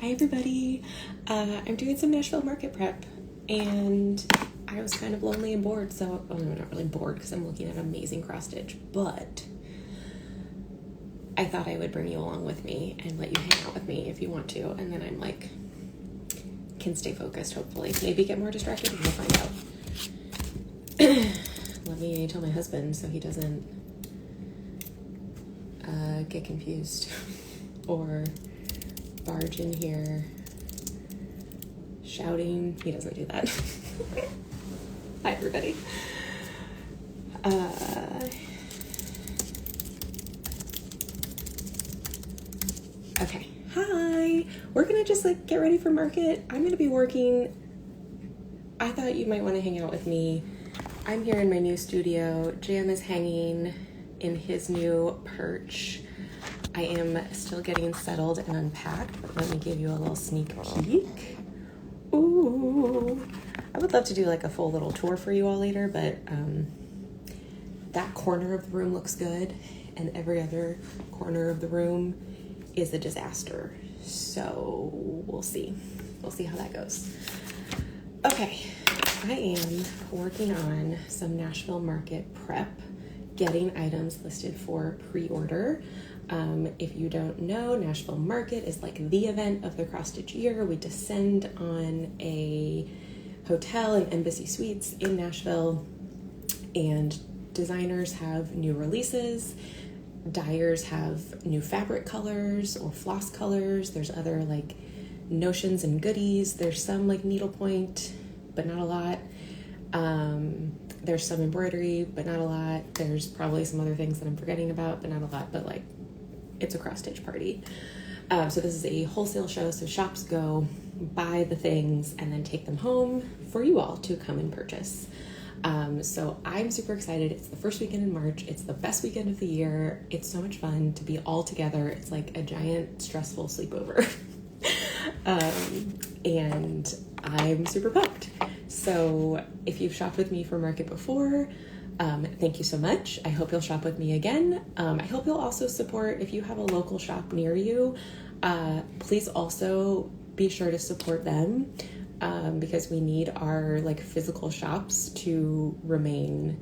Hi everybody, I'm doing some Nashville Market prep and I was kind of lonely and bored, so, well, no, not really bored because I'm looking at amazing cross stitch, but I thought I would bring you along with me and let you hang out with me if you want to, and then I'm like, can stay focused hopefully, maybe get more distracted, we'll find out. Let me tell my husband so he doesn't get confused or barge in here shouting. He doesn't do that. Hi everybody. Okay, hi. We're gonna just like get ready for market. I'm gonna be working. I thought you might want to hang out with me. I'm here in my new studio. Jam is hanging in his new perch. I am still getting settled and unpacked, but let me give you a little sneak peek. Ooh, I would love to do like a full little tour for you all later, but that corner of the room looks good, and every other corner of the room is a disaster. So we'll see. We'll see how that goes. Okay, I am working on some Nashville Market prep, getting items listed for pre-order. If you don't know, Nashville Market is like the event of the cross-stitch year. We descend on a hotel and Embassy Suites in Nashville, and designers have new releases. Dyers have new fabric colors or floss colors. There's other like notions and goodies. There's some like needlepoint, but not a lot. There's some embroidery, but not a lot. There's probably some other things that I'm forgetting about, but not a lot, but like it's a cross-stitch party. So this is a wholesale show, so shops go buy the things and then take them home for you all to come and purchase. So I'm super excited. It's the first weekend in March. It's the best weekend of the year. It's so much fun to be all together. It's like a giant stressful sleepover. And I'm super pumped. So if you've shopped with me for Market before, thank you so much. I hope you'll shop with me again. I hope you'll also support, if you have a local shop near you, please also be sure to support them, because we need our like physical shops to remain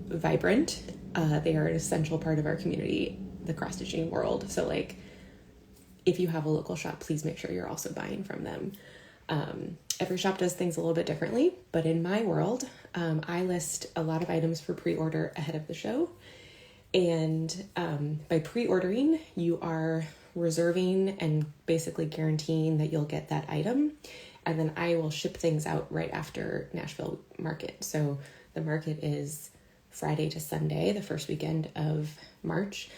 vibrant. They are an essential part of our community, the cross-stitching world. So like, if you have a local shop, please make sure you're also buying from them. Every shop does things a little bit differently, but in my world, I list a lot of items for pre-order ahead of the show. And by pre-ordering, you are reserving and basically guaranteeing that you'll get that item. And then I will ship things out right after Nashville Market. So the market is Friday to Sunday, the first weekend of March.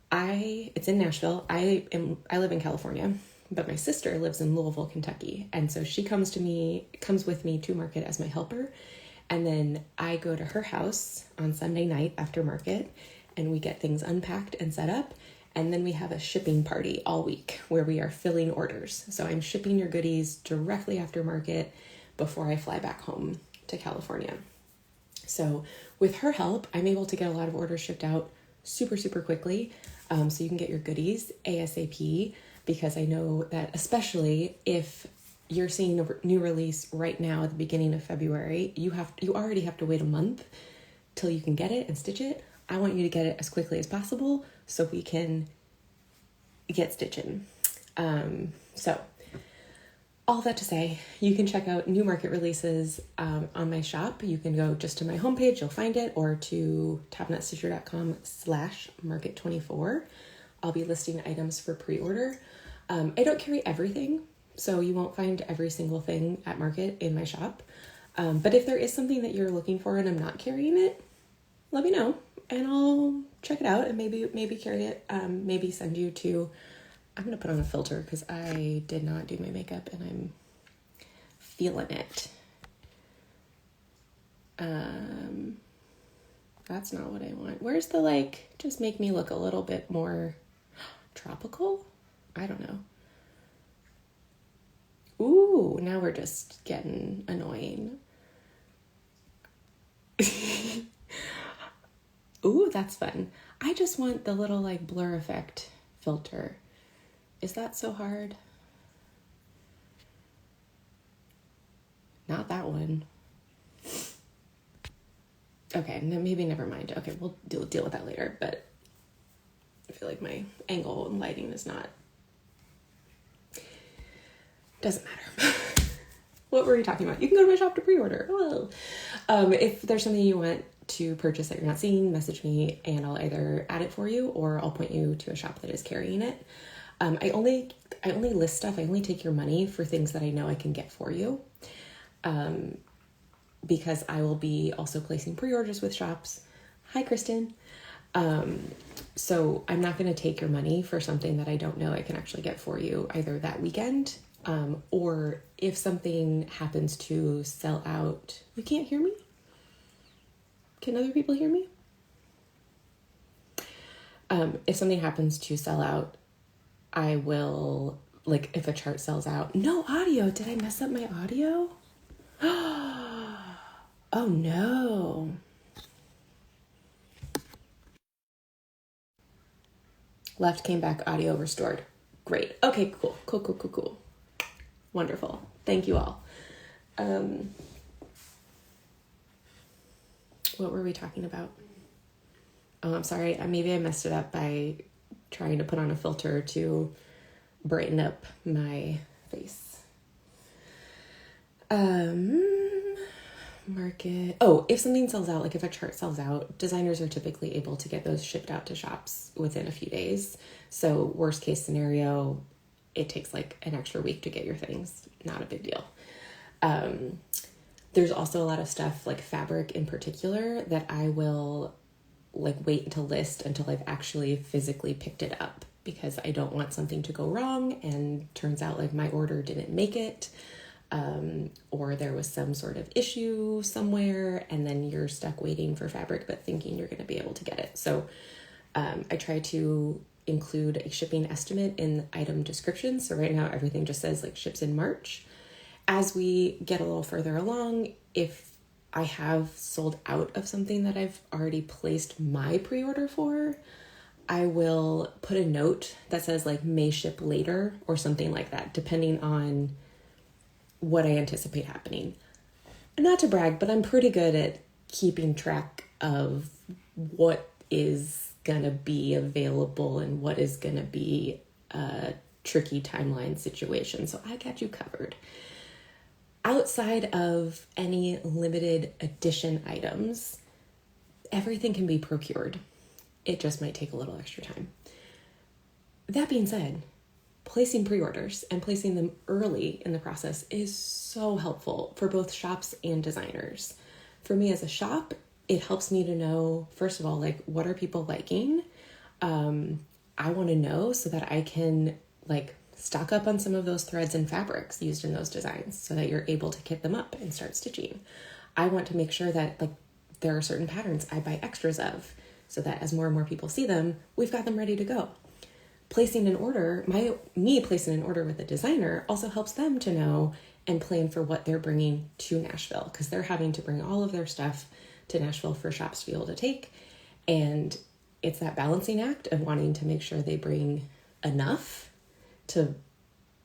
It's in Nashville. I live in California, but my sister lives in Louisville, Kentucky. And so she comes with me to market as my helper. And then I go to her house on Sunday night after market, and we get things unpacked and set up. And then we have a shipping party all week where we are filling orders. So I'm shipping your goodies directly after market before I fly back home to California. So with her help, I'm able to get a lot of orders shipped out super, super quickly. So you can get your goodies ASAP, because I know that especially if you're seeing a new release right now at the beginning of February, you already have to wait a month till you can get it and stitch it. I want you to get it as quickly as possible so we can get stitching. So all that to say, you can check out new market releases on my shop. You can go just to my homepage, you'll find it, or to topknotstitcher.com/market24. I'll be listing items for pre-order. I don't carry everything, so you won't find every single thing at market in my shop. But if there is something that you're looking for and I'm not carrying it, let me know and I'll check it out and maybe carry it. Maybe send you to, I'm going to put on a filter because I did not do my makeup and I'm feeling it. That's not what I want. Where's the like, just make me look a little bit more tropical? I don't know. Ooh, now we're just getting annoying. Ooh, that's fun. I just want the little like blur effect filter. Is that so hard? not that one. Okay, maybe never mind. Okay, we'll deal with that later, but I feel like my angle and lighting is not, doesn't matter. What were we talking about? You can go to my shop to pre-order. Oh. If there's something you want to purchase that you're not seeing, message me and I'll either add it for you or I'll point you to a shop that is carrying it. I only list stuff. I only take your money for things that I know I can get for you. Because I will be also placing pre-orders with shops. Hi, Kristen. So I'm not going to take your money for something that I don't know I can actually get for you either that weekend, or if something happens to sell out. You can't hear me? Can other people hear me? If something happens to sell out, I will, like if a chart sells out. No audio. Did I mess up my audio? Oh no. Left, came back, audio restored. Great. Okay, cool. Wonderful. Thank you all. What were we talking about? Oh, I'm sorry. Maybe I messed it up by trying to put on a filter to brighten up my face. Market. Oh, if something sells out, like if a chart sells out, designers are typically able to get those shipped out to shops within a few days. So worst case scenario, it takes like an extra week to get your things. Not a big deal. There's also a lot of stuff like fabric in particular that I will like wait to list until I've actually physically picked it up, because I don't want something to go wrong and turns out like my order didn't make it. Or there was some sort of issue somewhere and then you're stuck waiting for fabric but thinking you're going to be able to get it. So I try to include a shipping estimate in the item description. So right now everything just says like ships in March. As we get a little further along, if I have sold out of something that I've already placed my pre-order for, I will put a note that says like may ship later or something like that, depending on what I anticipate happening. Not to brag, but I'm pretty good at keeping track of what is gonna be available and what is gonna be a tricky timeline situation. So I got you covered. Outside of any limited edition items, everything can be procured. It just might take a little extra time. That being said, placing pre-orders and placing them early in the process is so helpful for both shops and designers. For me as a shop, it helps me to know, first of all, like what are people liking? I want to know so that I can like stock up on some of those threads and fabrics used in those designs so that you're able to kit them up and start stitching. I want to make sure that like there are certain patterns I buy extras of so that as more and more people see them, we've got them ready to go. Placing an order, me placing an order with a designer also helps them to know and plan for what they're bringing to Nashville, because they're having to bring all of their stuff to Nashville for shops to be able to take. And it's that balancing act of wanting to make sure they bring enough to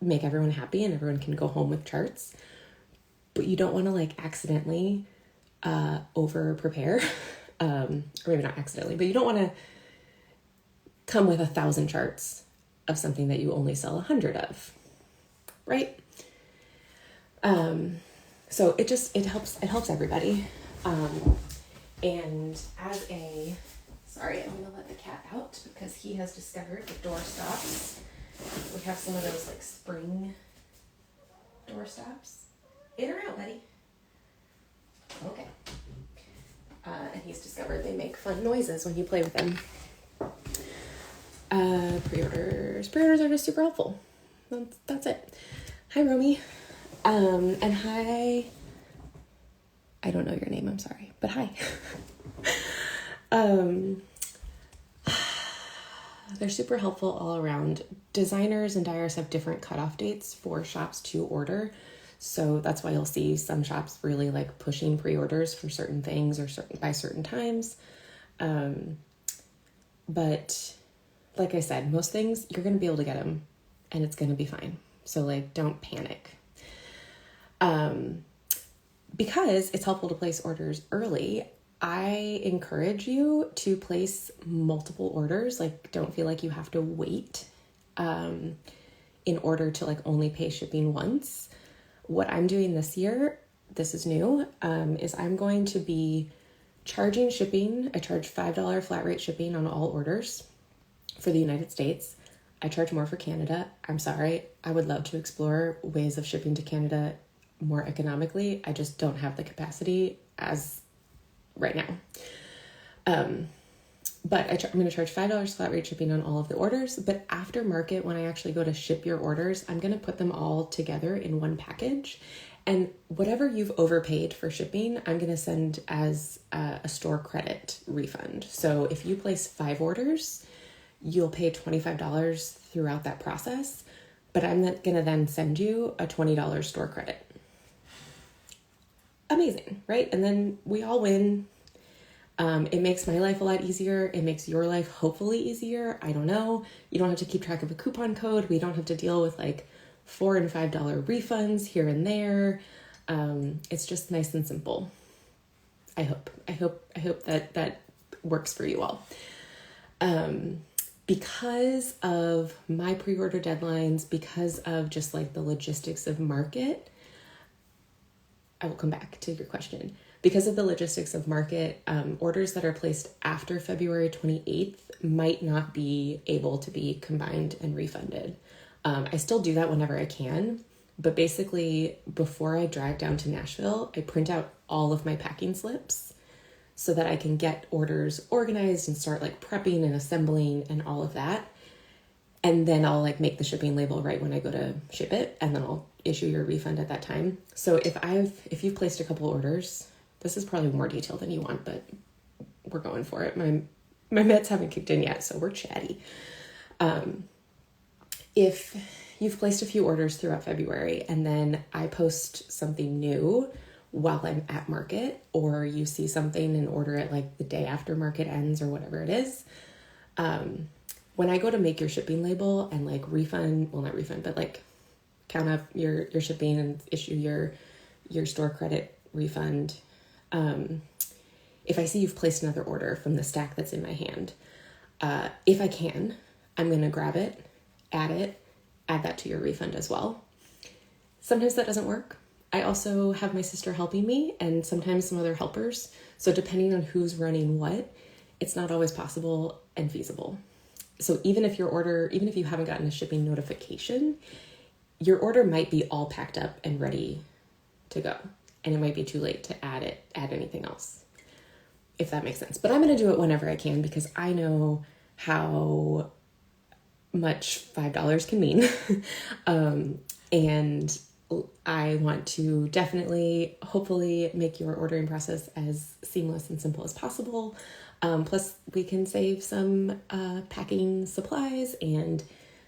make everyone happy and everyone can go home with charts. But you don't want to like accidentally over prepare, or maybe not accidentally, but you don't want to come with 1,000 charts of something that you only sell 100 of, right? So it helps everybody. And sorry, I'm gonna let the cat out because he has discovered the door stops. We have some of those like spring door stops. In or out, buddy? Okay. And he's discovered they make fun noises when you play with them. Pre-orders are just super helpful. That's it. Hi, Romy. And hi, I don't know your name, I'm sorry, but hi. They're super helpful all around. Designers and dyers have different cutoff dates for shops to order. So that's why you'll see some shops really like pushing pre-orders for certain things or by certain times. But like I said, most things you're going to be able to get them and it's going to be fine. So like, don't panic. because it's helpful to place orders early, I encourage you to place multiple orders. Like, don't feel like you have to wait in order to like only pay shipping once. What I'm doing this year, this is new, is I'm going to be charging shipping. I charge $5 flat rate shipping on all orders for the United States. I charge more for Canada. I'm sorry. I would love to explore ways of shipping to Canada more economically. I just don't have the capacity as right now. But I'm going to charge $5 flat rate shipping on all of the orders. But after market, when I actually go to ship your orders, I'm going to put them all together in one package. And whatever you've overpaid for shipping, I'm going to send as a store credit refund. So if you place 5 orders, you'll pay $25 throughout that process. But I'm going to then send you a $20 store credit. Amazing, right? And then we all win. It makes my life a lot easier. It makes your life hopefully easier. I don't know. You don't have to keep track of a coupon code. We don't have to deal with like $4 and $5 refunds here and there. It's just nice and simple. I hope that works for you all. Because of my pre-order deadlines, because of just like the logistics of market, I will come back to your question. Because of the logistics of market, orders that are placed after February 28th might not be able to be combined and refunded. I still do that whenever I can, but basically before I drive down to Nashville, I print out all of my packing slips so that I can get orders organized and start like prepping and assembling and all of that. And then I'll like make the shipping label right when I go to ship it, and then I'll issue your refund at that time. So if you've placed a couple orders, this is probably more detail than you want, but we're going for it. My meds haven't kicked in yet, so we're chatty. If you've placed a few orders throughout February and then I post something new while I'm at market, or you see something and order it like the day after market ends or whatever it is, when I go to make your shipping label and like not refund, but like count up your shipping and issue your store credit refund, if I see you've placed another order from the stack that's in my hand, if I can, I'm going to grab it, add that to your refund as well. Sometimes that doesn't work. I also have my sister helping me and sometimes some other helpers. So depending on who's running what, it's not always possible and feasible. So even if you haven't gotten a shipping notification, your order might be all packed up and ready to go. And it might be too late to add anything else, if that makes sense. But I'm going to do it whenever I can because I know how much $5 can mean. And I want to definitely, hopefully, make your ordering process as seamless and simple as possible. Plus, we can save some packing supplies and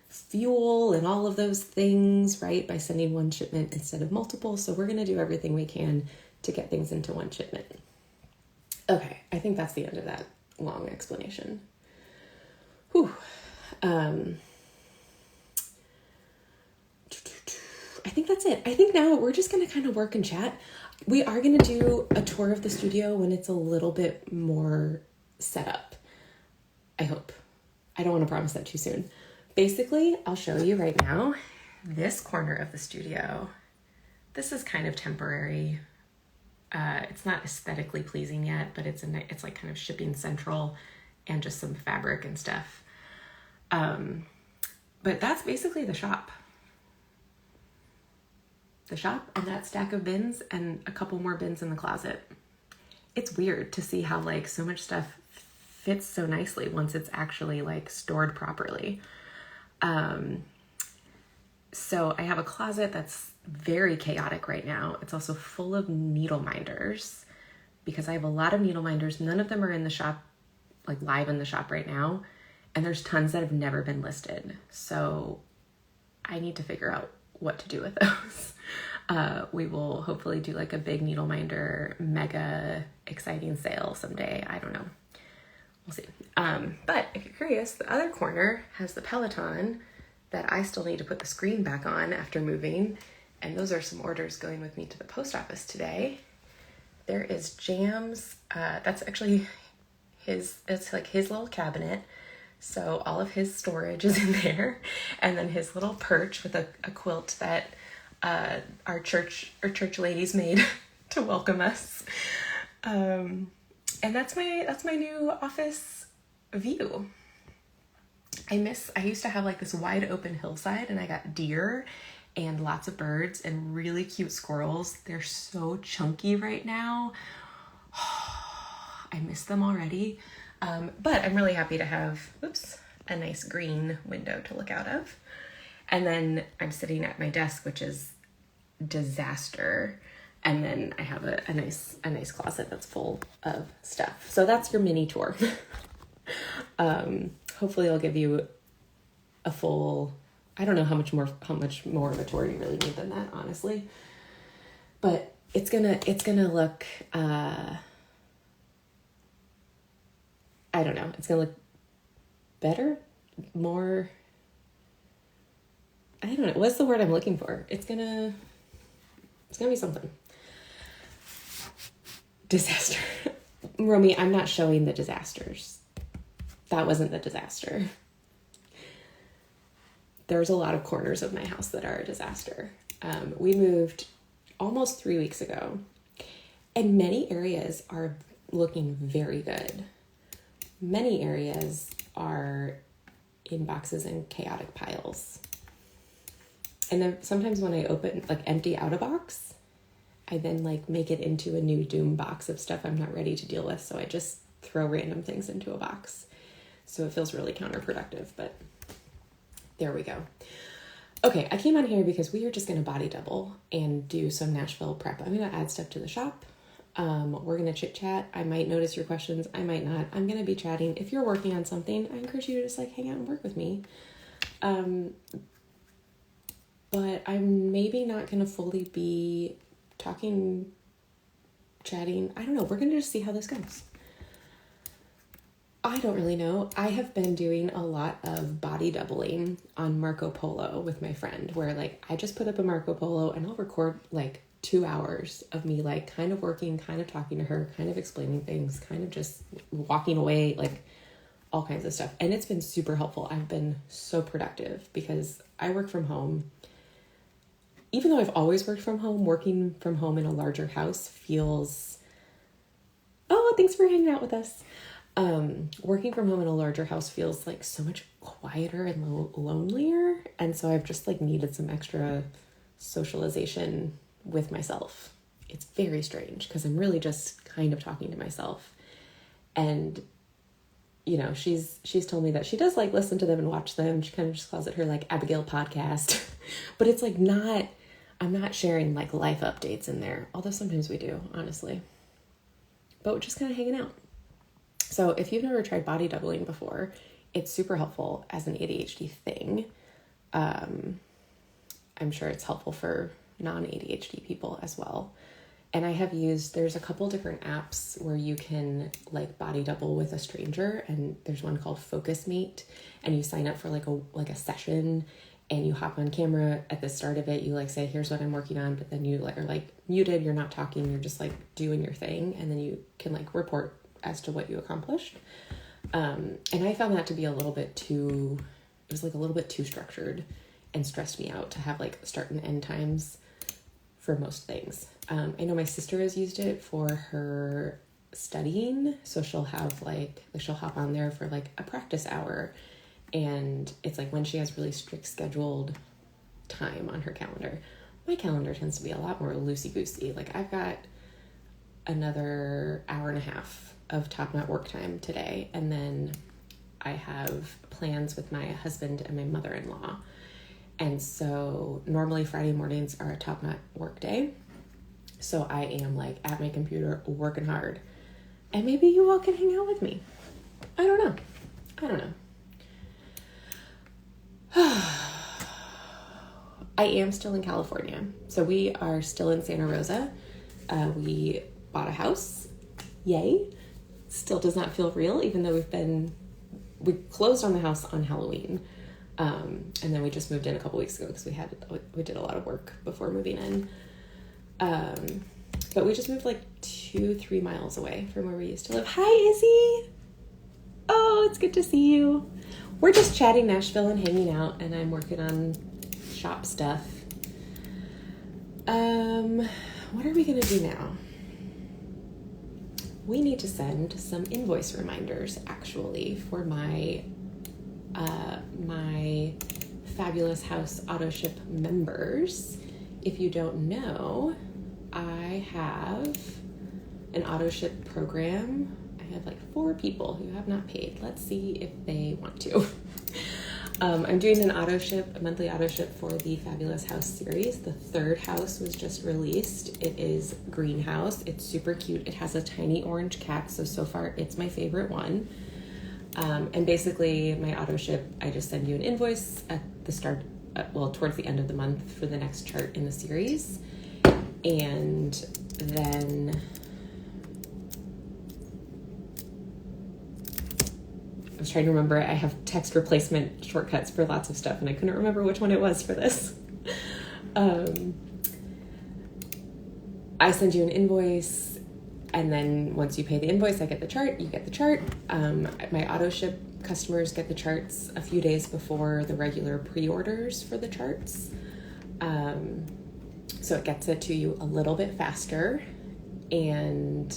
fuel and all of those things, right, by sending one shipment instead of multiple. So we're going to do everything we can to get things into one shipment. Okay, I think that's the end of that long explanation. Whew. I think that's it. I think now we're just going to kind of work and chat. We are going to do a tour of the studio when it's a little bit more set up. I hope. I don't want to promise that too soon. Basically, I'll show you right now this corner of the studio. This is kind of temporary. It's not aesthetically pleasing yet, but it's like kind of shipping central and just some fabric and stuff. But that's basically the shop. The shop and that stack of bins and a couple more bins in the closet. It's weird to see how like so much stuff fits so nicely once it's actually like stored properly. So I have a closet that's very chaotic right now. It's also full of needle minders because I have a lot of needle minders. None of them are in the shop, like live in the shop right now. And there's tons that have never been listed. So I need to figure out what to do with those. We will hopefully do like a big needle minder, mega exciting sale someday. I don't know. We'll see. But if you're curious, the other corner has the Peloton that I still need to put the screen back on after moving. And those are some orders going with me to the post office today. there is jams. That's actually it's like his little cabinet. So all of his storage is in there. And then his little perch with a quilt that our church ladies made to welcome us. And that's my new office view. I used to have like this wide open hillside, and I got deer and lots of birds and really cute squirrels. They're so chunky right now. I miss them already. But I'm really happy to have, a nice green window to look out of. And then I'm sitting at my desk, which is disaster. And then I have a nice closet that's full of stuff. So that's your mini tour. Hopefully I'll give you a full, I don't know how much more of a tour you really need than that, honestly. But it's gonna look, I don't know. It's gonna look better, more, I don't know. What's the word I'm looking for? It's gonna be something. Disaster. Romy, I'm not showing the disasters. That wasn't the disaster. There's a lot of corners of my house that are a disaster. We moved almost 3 weeks ago, and many areas are looking very good. Many areas are in boxes and chaotic piles. And then sometimes when I empty out a box, I then make it into a new doom box of stuff I'm not ready to deal with. So I just throw random things into a box. So it feels really counterproductive, but there we go. Okay, I came on here because we are just going to body double and do some Nashville prep. I'm going to add stuff to the shop. We're going to chit chat. I might notice your questions. I might not. I'm going to be chatting. If you're working on something, I encourage you to just hang out and work with me. But I'm maybe not going to fully be talking, chatting. I don't know. We're going to just see how this goes. I don't really know. I have been doing a lot of body doubling on Marco Polo with my friend, where I just put up a Marco Polo and I'll record 2 hours of me kind of working, kind of talking to her, kind of explaining things, kind of just walking away, all kinds of stuff. And it's been super helpful. I've been so productive because I work from home. Even though I've always worked from home, working from home in a larger house feels, thanks for hanging out with us. Working from home in a larger house feels so much quieter and lonelier. And so I've just needed some extra socialization with myself. It's very strange because I'm really just kind of talking to myself. And, she's told me that she does listen to them and watch them. She kind of just calls it her Abigail podcast, but it's I'm not sharing life updates in there. Although sometimes we do, honestly, but we're just kind of hanging out. So if you've never tried body doubling before, it's super helpful as an ADHD thing. I'm sure it's helpful for non-ADHD people as well. And I have there's a couple different apps where you can body double with a stranger, and there's one called Focus Mate, and you sign up for a session, and you hop on camera at the start of it. You say, here's what I'm working on, but then you are muted, you're not talking, you're just doing your thing, and then you can report as to what you accomplished. And I found that to be a little bit too structured and stressed me out to have start and end times for most things. I know my sister has used it for her studying. So she'll have she'll hop on there for a practice hour. And it's when she has really strict scheduled time on her calendar. My calendar tends to be a lot more loosey-goosey. I've got another hour and a half of TopKnot work time today. And then I have plans with my husband and my mother-in-law. And so normally Friday mornings are a TopKnot work day. So I am at my computer working hard. And maybe you all can hang out with me. I don't know. I am still in California. So we are still in Santa Rosa. We bought a house. Yay. Still does not feel real, even though we closed on the house on Halloween. And then we just moved in a couple weeks ago because we did a lot of work before moving in. But we just moved like 2-3 miles away from where we used to live. Hi, Izzy. Oh, it's good to see you. We're just chatting Nashville and hanging out, and I'm working on shop stuff. What are we gonna do now? We need to send some invoice reminders, actually, for my my Fabulous House auto ship members. If you don't know, I have an auto ship program. I have like 4 people who have not paid. Let's see if they want to. I'm doing an auto ship, a monthly auto ship for the Fabulous House series. The 3rd house was just released. It is Greenhouse. It's super cute. It has a tiny orange cat, so far it's my favorite one. And basically my auto ship, I just send you an invoice at the start, towards the end of the month for the next chart in the series. And then I was trying to remember, I have text replacement shortcuts for lots of stuff, and I couldn't remember which one it was for this. I send you an invoice, and then once you pay the invoice, I get the chart, you get the chart. My auto ship customers get the charts a few days before the regular pre-orders for the charts. So it gets it to you a little bit faster, and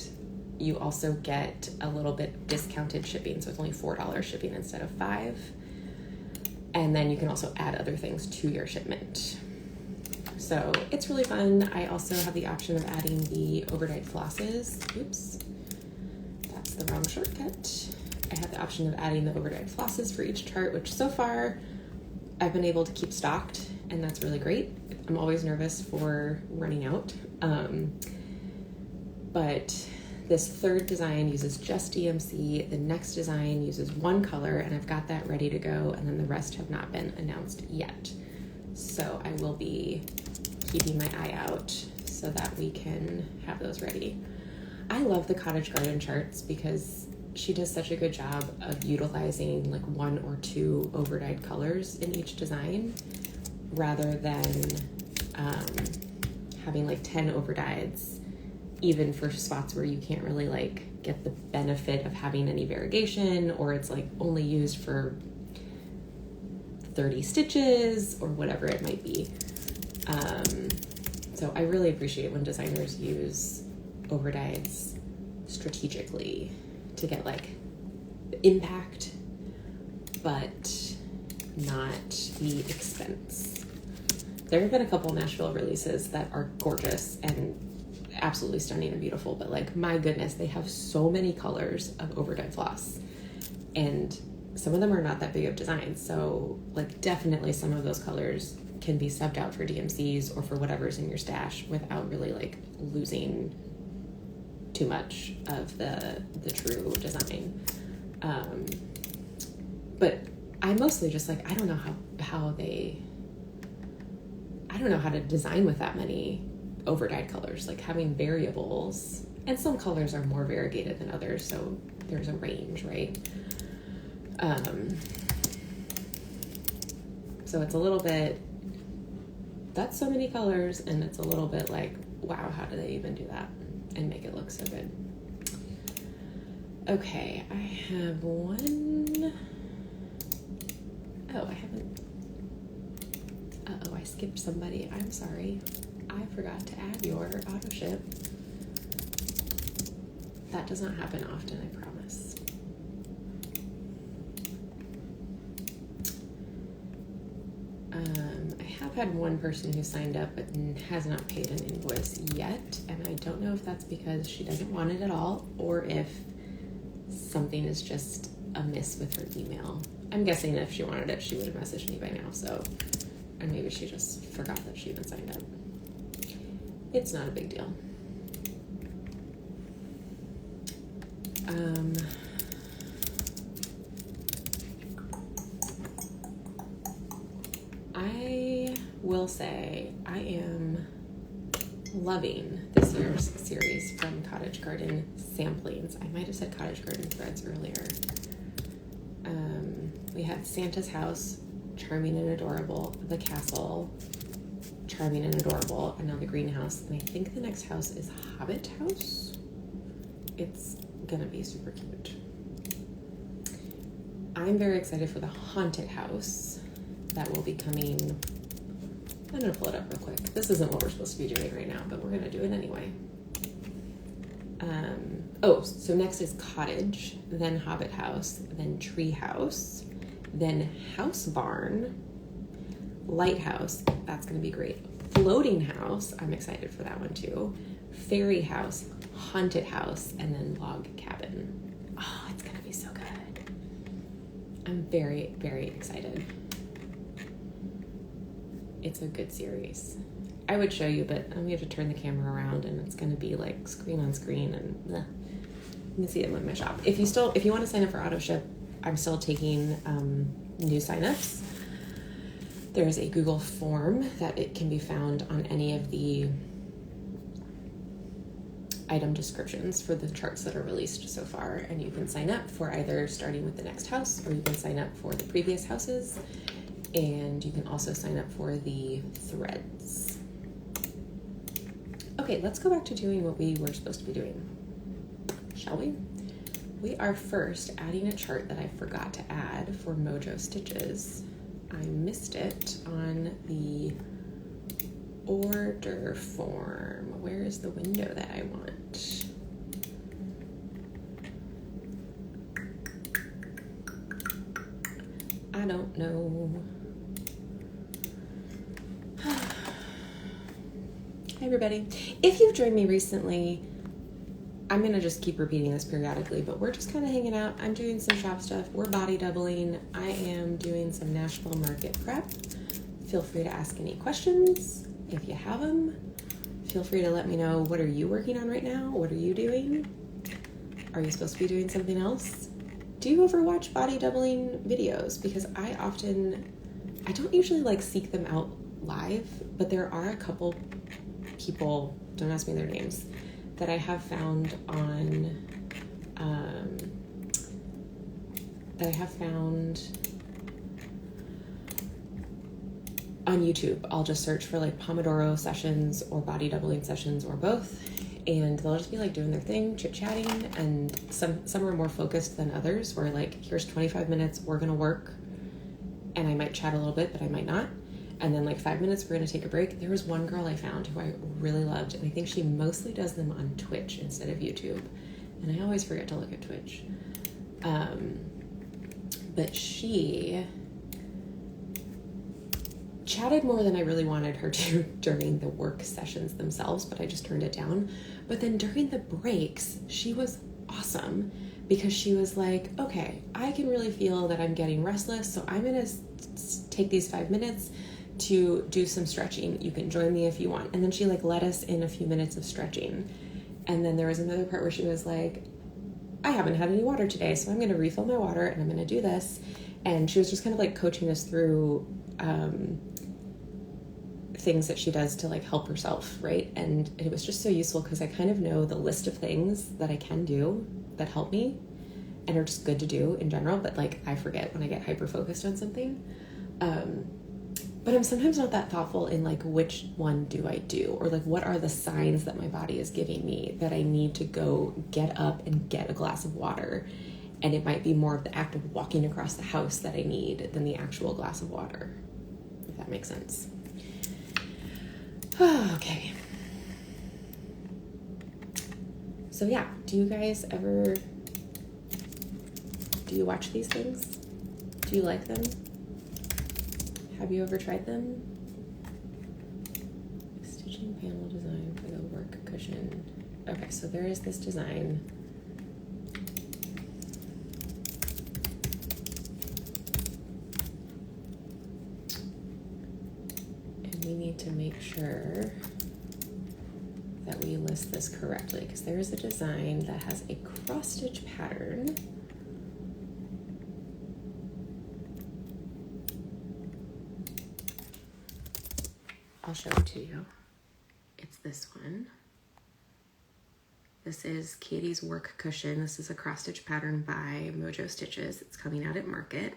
you also get a little bit discounted shipping, so it's only $4 shipping instead of $5. And then you can also add other things to your shipment. So it's really fun. I also have the option of adding the overdyed flosses. Oops, that's the wrong shortcut. I have the option of adding the overdyed flosses for each chart, which so far I've been able to keep stocked, and that's really great. I'm always nervous for running out. But this 3rd design uses just DMC. The next design uses 1 color, and I've got that ready to go, and then the rest have not been announced yet. So I will be keeping my eye out so that we can have those ready. I love the cottage garden charts because she does such a good job of utilizing like 1 or 2 overdyed colors in each design, rather than having like 10 overdyeds, even for spots where you can't really like get the benefit of having any variegation, or it's like only used for 30 stitches or whatever it might be. So I really appreciate when designers use overdyeds strategically to get like the impact, but not the expense. There have been a couple Nashville releases that are gorgeous and absolutely stunning and beautiful, but like, my goodness, they have so many colors of overdyed floss, and some of them are not that big of designs. So like, definitely some of those colors can be subbed out for DMCs or for whatever's in your stash without really like losing too much of the true design. But I mostly just like, I don't know how to design with that many overdyed colors, like having variables, and some colors are more variegated than others, so there's a range, right? So it's a little bit, that's so many colors, and it's a little bit like, wow, how do they even do that and make it look so good? Okay, I have one. Oh, I haven't. Uh-oh, I skipped somebody. I'm sorry. I forgot to add your auto ship. That does not happen often, I promise. I have had one person who signed up but has not paid an invoice yet, and I don't know if that's because she doesn't want it at all, or if something is just amiss with her email. I'm guessing if she wanted it, she would have messaged me by now, so, and maybe she just forgot that she even signed up. It's not a big deal. I will say I am loving this year's series from Cottage Garden Samplings. I might have said Cottage Garden Threads earlier. We had Santa's House, charming and adorable, the castle, charming and adorable. And now the greenhouse. And I think the next house is Hobbit House. It's gonna be super cute. I'm very excited for the haunted house that will be coming. I'm gonna pull it up real quick. This isn't what we're supposed to be doing right now, but we're gonna do it anyway. So next is cottage, then hobbit house, then tree house, then house barn, lighthouse. That's gonna be great. Floating house. I'm excited for that one too. Fairy house, haunted house, and then log cabin. Oh, it's gonna be so good. I'm very, very excited. It's a good series. I would show you, but I'm going to have to turn the camera around and it's going to be like screen on screen and bleh. You can see it in my shop. If you want to sign up for auto ship, I'm still taking new signups. There's a Google form that it can be found on any of the item descriptions for the charts that are released so far, and you can sign up for either starting with the next house, or you can sign up for the previous houses, and you can also sign up for the threads. Okay, let's go back to doing what we were supposed to be doing, shall we? We are first adding a chart that I forgot to add for Mojo Stitches. I missed it on the order form. Where is the window that I want? I don't know. Hi everybody. If you've joined me recently, I'm gonna just keep repeating this periodically, but we're just kind of hanging out. I'm doing some shop stuff. We're body doubling. I am doing some Nashville Market prep. Feel free to ask any questions if you have them. Feel free to let me know, what are you working on right now? What are you doing? Are you supposed to be doing something else? Do you ever watch body doubling videos? Because I don't usually like seek them out live, but there are a couple people, don't ask me their names, that I have found on, on YouTube. I'll just search for like Pomodoro sessions or body doubling sessions or both, and they'll just be like doing their thing, chit-chatting, and some are more focused than others, where like, here's 25 minutes, we're gonna work, and I might chat a little bit, but I might not. And then like 5 minutes, we're gonna take a break. There was one girl I found who I really loved, and I think she mostly does them on Twitch instead of YouTube. And I always forget to look at Twitch. But she chatted more than I really wanted her to during the work sessions themselves, but I just turned it down. But then during the breaks, she was awesome, because she was like, okay, I can really feel that I'm getting restless, so I'm gonna take these 5 minutes to do some stretching. You can join me if you want. And then she like let us in a few minutes of stretching. And then there was another part where she was like, I haven't had any water today, so I'm going to refill my water and I'm going to do this. And she was just kind of like coaching us through things that she does to like help herself, right? And it was just so useful, because I kind of know the list of things that I can do that help me and are just good to do in general, but like I forget when I get hyper focused on something. But I'm sometimes not that thoughtful in like, which one do I do? Or like, what are the signs that my body is giving me that I need to go get up and get a glass of water? And it might be more of the act of walking across the house that I need than the actual glass of water, if that makes sense. Okay. So yeah, do you watch these things? Do you like them? Have you ever tried them? Stitching panel design for the work cushion. Okay, so there is this design. And we need to make sure that we list this correctly, because there is a design that has a cross stitch pattern. I'll show it to you. It's this one. This is Katie's work cushion. This is a cross stitch pattern by Mojo Stitches. It's coming out at Market.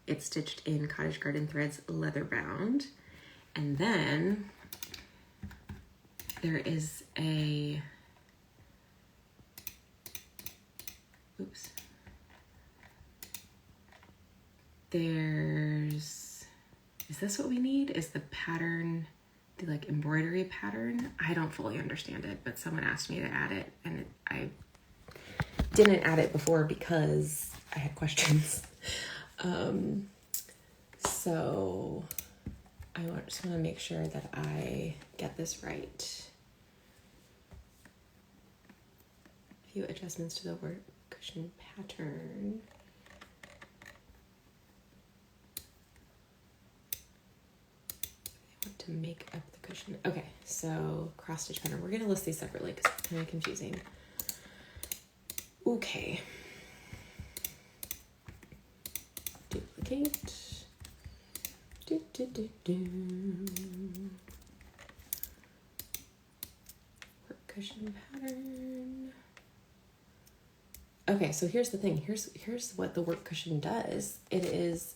It's stitched in Cottage Garden Threads leather bound. And then there is a, oops. Is this what we need? Is the pattern, the like embroidery pattern? I don't fully understand it, but someone asked me to add it, and I didn't add it before because I had questions. So I just want to make sure that I get this right. A few adjustments to the work cushion pattern. I want to make up the cushion. Okay, so cross stitch pattern. We're going to list these separately because it's kind of confusing. Okay. Duplicate. Work cushion pattern. Okay, so here's the thing. Here's what the work cushion does. It is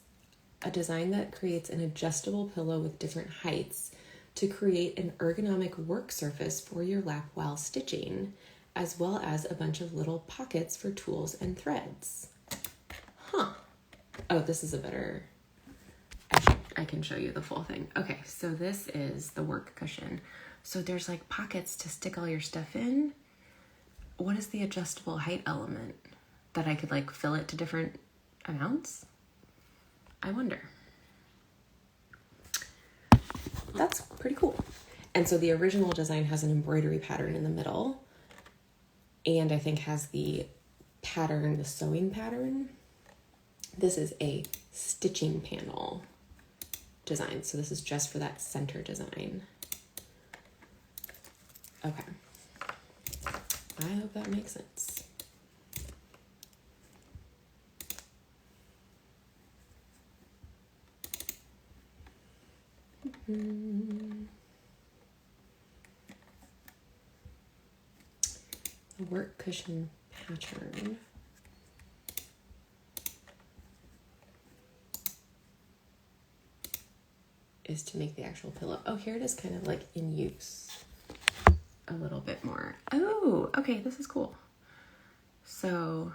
a design that creates an adjustable pillow with different heights to create an ergonomic work surface for your lap while stitching, as well as a bunch of little pockets for tools and threads. Huh. Oh, this is a better, I can show you the full thing. Okay, so this is the work cushion. So there's like pockets to stick all your stuff in. What is the adjustable height element? That I could like fill it to different amounts? I wonder. That's pretty cool. And so the original design has an embroidery pattern in the middle, and I think has the pattern, the sewing pattern. This is a stitching panel design. So this is just for that center design. Okay. I hope that makes sense. The work cushion pattern. Is to make the actual pillow. Oh, here it is kind of like in use a little bit more. Oh, okay, this is cool. So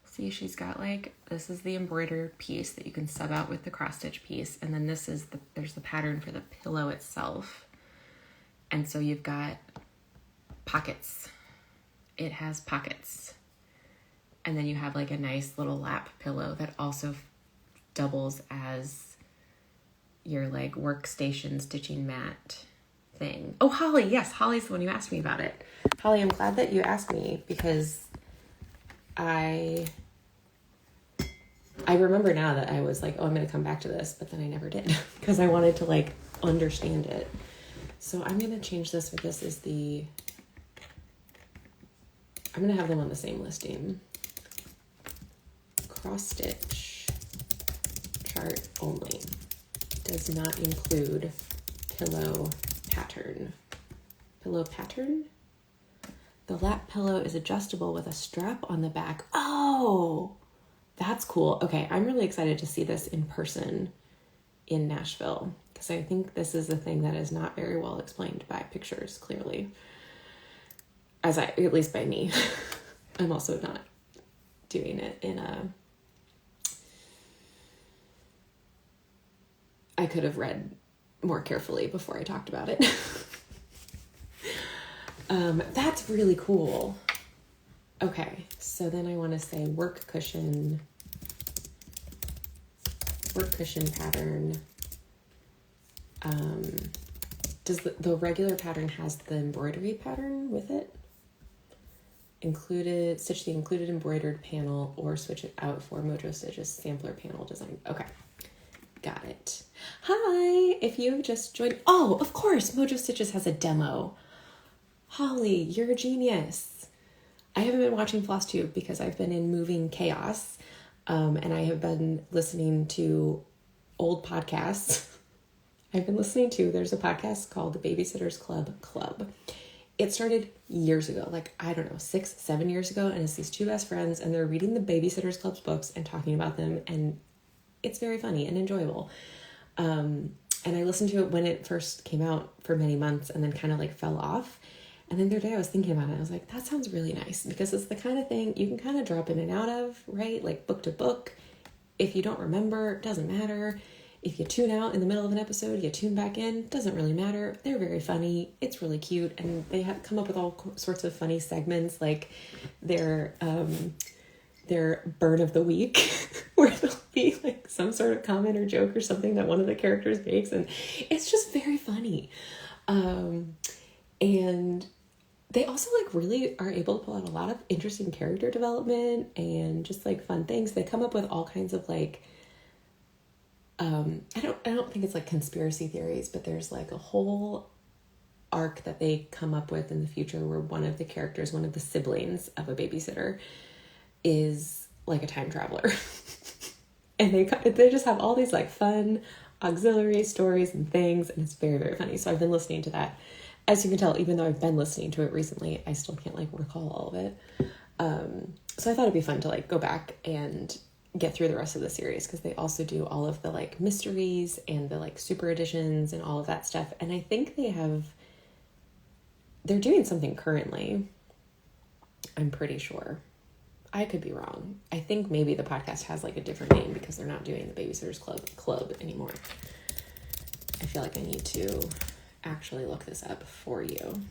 see, she's got like, this is the embroidered piece that you can sub out with the cross stitch piece. And then this is there's the pattern for the pillow itself. And so you've got pockets. It has pockets. And then you have like a nice little lap pillow that also doubles as your like workstation stitching mat thing. Oh, Holly, yes, Holly's the one who asked me about it. Holly, I'm glad that you asked me because I remember now that I was like, oh, I'm going to come back to this, but then I never did because I wanted to like understand it. So I'm going to change this with this is the, I'm going to have them on the same listing. Cross stitch chart only. Does not include pillow pattern. Pillow pattern? The lap pillow is adjustable with a strap on the back. Oh, that's cool. Okay, I'm really excited to see this in person in Nashville because I think this is a thing that is not very well explained by pictures, clearly. At least by me. I'm also not doing it in a... I could have read more carefully before I talked about it. That's really cool. Okay, so then I want to say work cushion pattern. Does the regular pattern has the embroidery pattern with it? Stitch the included embroidered panel or switch it out for Mojo Stitch's sampler panel design. Okay. Got it. Hi, if you've just joined. Oh, of course, Mojo Stitches has a demo. Holly, you're a genius. I haven't been watching FlossTube because I've been in moving chaos, and I have been listening to old podcasts. There's a podcast called the Babysitters Club. It started years ago, like, I don't know, 6-7 years ago, and it's these two best friends, and they're reading the Babysitters Club's books and talking about them, and it's very funny and enjoyable. And I listened to it when it first came out for many months and then kind of like fell off. And then the other day I was thinking about it. I was like, that sounds really nice, because it's the kind of thing you can kind of drop in and out of, right? Like book to book. If you don't remember, it doesn't matter. If you tune out in the middle of an episode, you tune back in, doesn't really matter. They're very funny. It's really cute. And they have come up with all sorts of funny segments, like their burn of the week, where there'll be like some sort of comment or joke or something that one of the characters makes. And it's just very funny. And they also like really are able to pull out a lot of interesting character development and just like fun things. They come up with all kinds of like, I don't think it's like conspiracy theories, but there's like a whole arc that they come up with in the future where one of the characters, one of the siblings of a babysitter, is like a time traveler. And they just have all these like fun auxiliary stories and things, and it's very, very funny. So I've been listening to that. As you can tell, even though I've been listening to it recently, I still can't like recall all of it. So I thought it'd be fun to like go back and get through the rest of the series, because they also do all of the like mysteries and the like super editions and all of that stuff. And I think they're doing something currently. I'm pretty sure. I could be wrong. I think maybe the podcast has like a different name because they're not doing the Babysitters Club anymore. I feel like I need to actually look this up for you.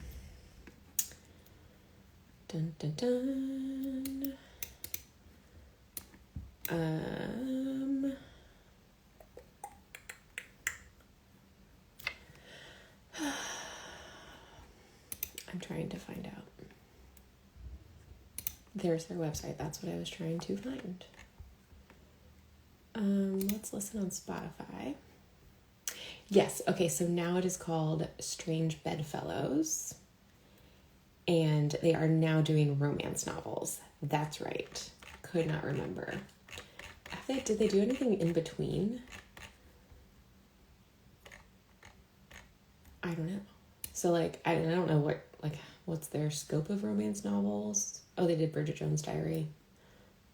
Dun, dun, dun. I'm trying to find out. There's their website. That's what I was trying to find. Let's listen on Spotify. Yes. Okay. So now it is called Strange Bedfellows, and they are now doing romance novels. That's right. Could not remember. Did they do anything in between? I don't know. So like, I don't know what's their scope of romance novels. Oh, they did Bridget Jones' Diary.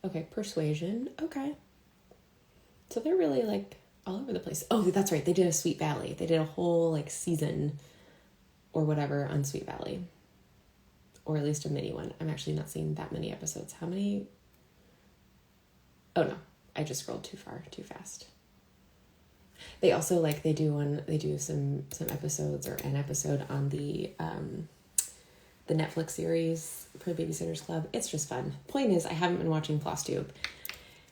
Okay. Persuasion. Okay. So they're really like all over the place. Oh, that's right. They did a Sweet Valley. They did a whole like season or whatever on Sweet Valley, or at least a mini one. I'm actually not seeing that many episodes. How many? Oh no, I just scrolled too fast. They also they do some episodes, or an episode on the Netflix series for the Babysitters Club. It's just fun. Point is, I haven't been watching FlossTube,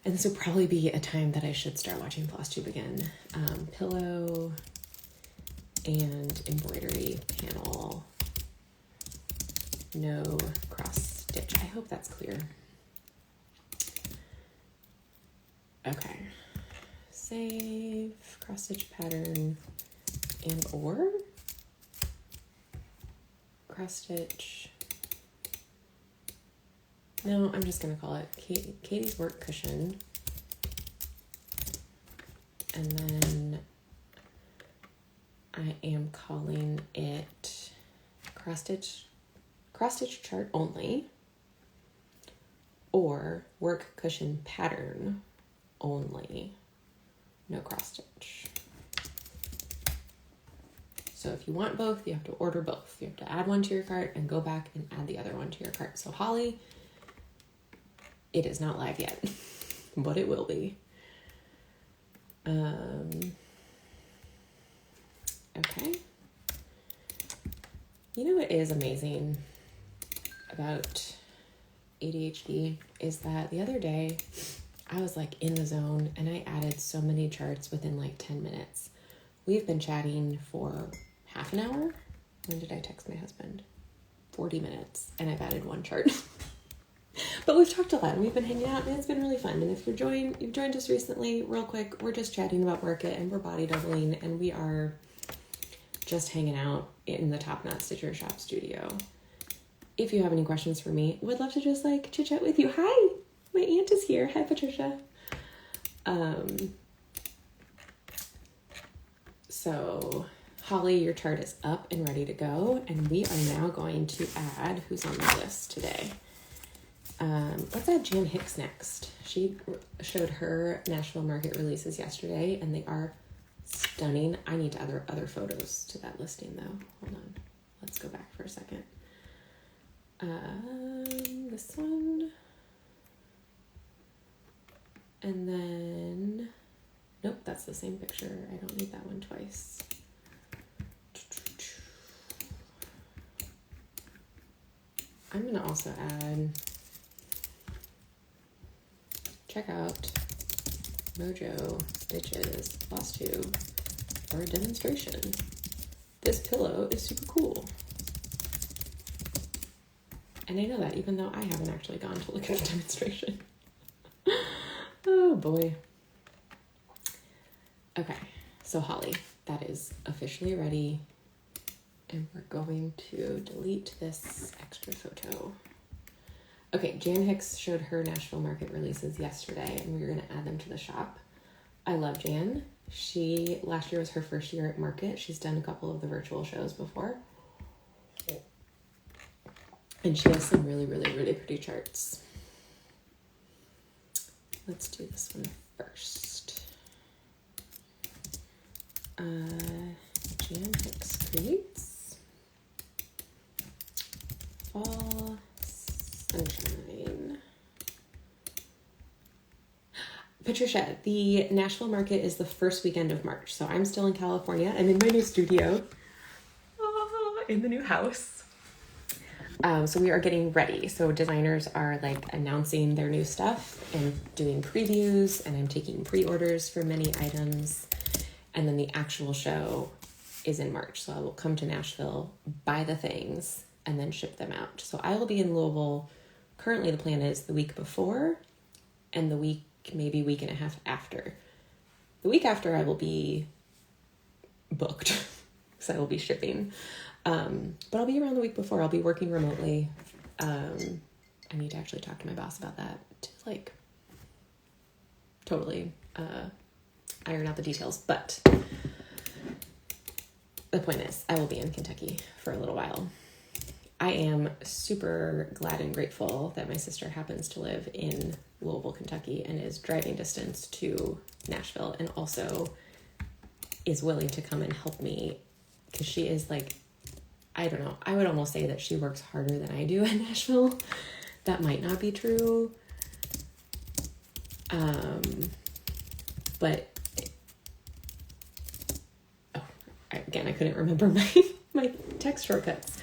and this would probably be a time that I should start watching FlossTube again. Pillow and embroidery panel, no cross stitch. I hope that's clear. Okay, save, cross stitch pattern, and or cross stitch. No, I'm just gonna call it Katie's work cushion, and then I am calling it cross stitch chart only, or work cushion pattern only, no cross stitch. So if you want both, you have to order both. You have to add one to your cart and go back and add the other one to your cart. So Holly, it is not live yet, but it will be. Okay. You know what is amazing about ADHD is that the other day I was like in the zone and I added so many charts within like 10 minutes. We've been chatting for half an hour. When did I text my husband? 40 minutes, and I've added one chart. But we've talked a lot and we've been hanging out and it's been really fun. And if you've joined us recently, real quick, we're just chatting about Market and we're body doubling and we are just hanging out in the TopKnot Stitcher Shop studio. If you have any questions for me, would love to just like chit chat with you. Hi, my aunt is here. Hi, Patricia. So Holly, your chart is up and ready to go. And we are now going to add, who's on the list today? Let's add Jan Hicks next. She showed her Nashville Market releases yesterday and they are Stunning. I need to add other photos to that listing though. Hold on. Let's go back for a second. This one. And then, nope, that's the same picture. I don't need that one twice. I'm going to also add, check out Mojo Stitches Floss Tube for a demonstration. This pillow is super cool. And I know that even though I haven't actually gone to look at the demonstration. Oh boy. Okay, so Holly, that is officially ready. And we're going to delete this extra photo. Okay, Jan Hicks showed her Nashville Market releases yesterday, and we were going to add them to the shop. I love Jan. Last year was her first year at Market. She's done a couple of the virtual shows before. And she has some really, really, really pretty charts. Let's do this one first. Jan Hicks Creates Fall Sunshine. Patricia, the Nashville Market is the first weekend of March, so I'm still in California. I'm in my new studio, in the new house. So we are getting ready. So designers are like announcing their new stuff and doing previews, and I'm taking pre-orders for many items. And then the actual show is in March. So I will come to Nashville, buy the things, and then ship them out. So I will be in Louisville. Currently the plan is the week before and the week, maybe week and a half after. The week after I will be booked because I will be shipping. But I'll be around the week before. I'll be working remotely. I need to actually talk to my boss about that to like totally iron out the details. But the point is, I will be in Kentucky for a little while. I am super glad and grateful that my sister happens to live in Louisville, Kentucky, and is driving distance to Nashville, and also is willing to come and help me, because she is like, I don't know, I would almost say that she works harder than I do in Nashville. That might not be true. But again, I couldn't remember my text shortcuts.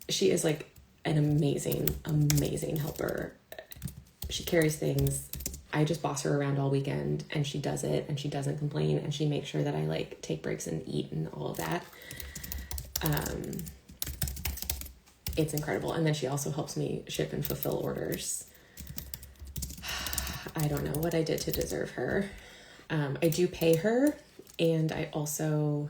She is like an amazing helper. She carries things. I just boss her around all weekend, and she does it, and she doesn't complain, and she makes sure that I like take breaks and eat and all of that. It's incredible. And then she also helps me ship and fulfill orders. I don't know what I did to deserve her. I do pay her, and I also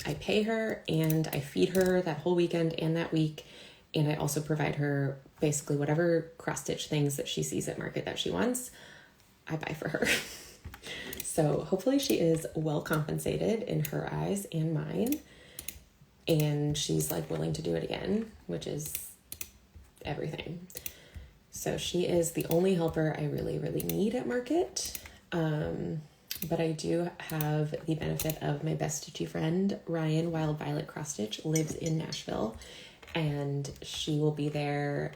I pay her and I feed her that whole weekend and that week, and I also provide her basically whatever cross-stitch things that she sees at Market that she wants, I buy for her. So hopefully she is well compensated in her eyes and mine, and she's like willing to do it again, which is everything. So she is the only helper I really, really need at Market. But I do have the benefit of my best stitchy friend, Ryan Wild Violet Cross Stitch, lives in Nashville, and she will be there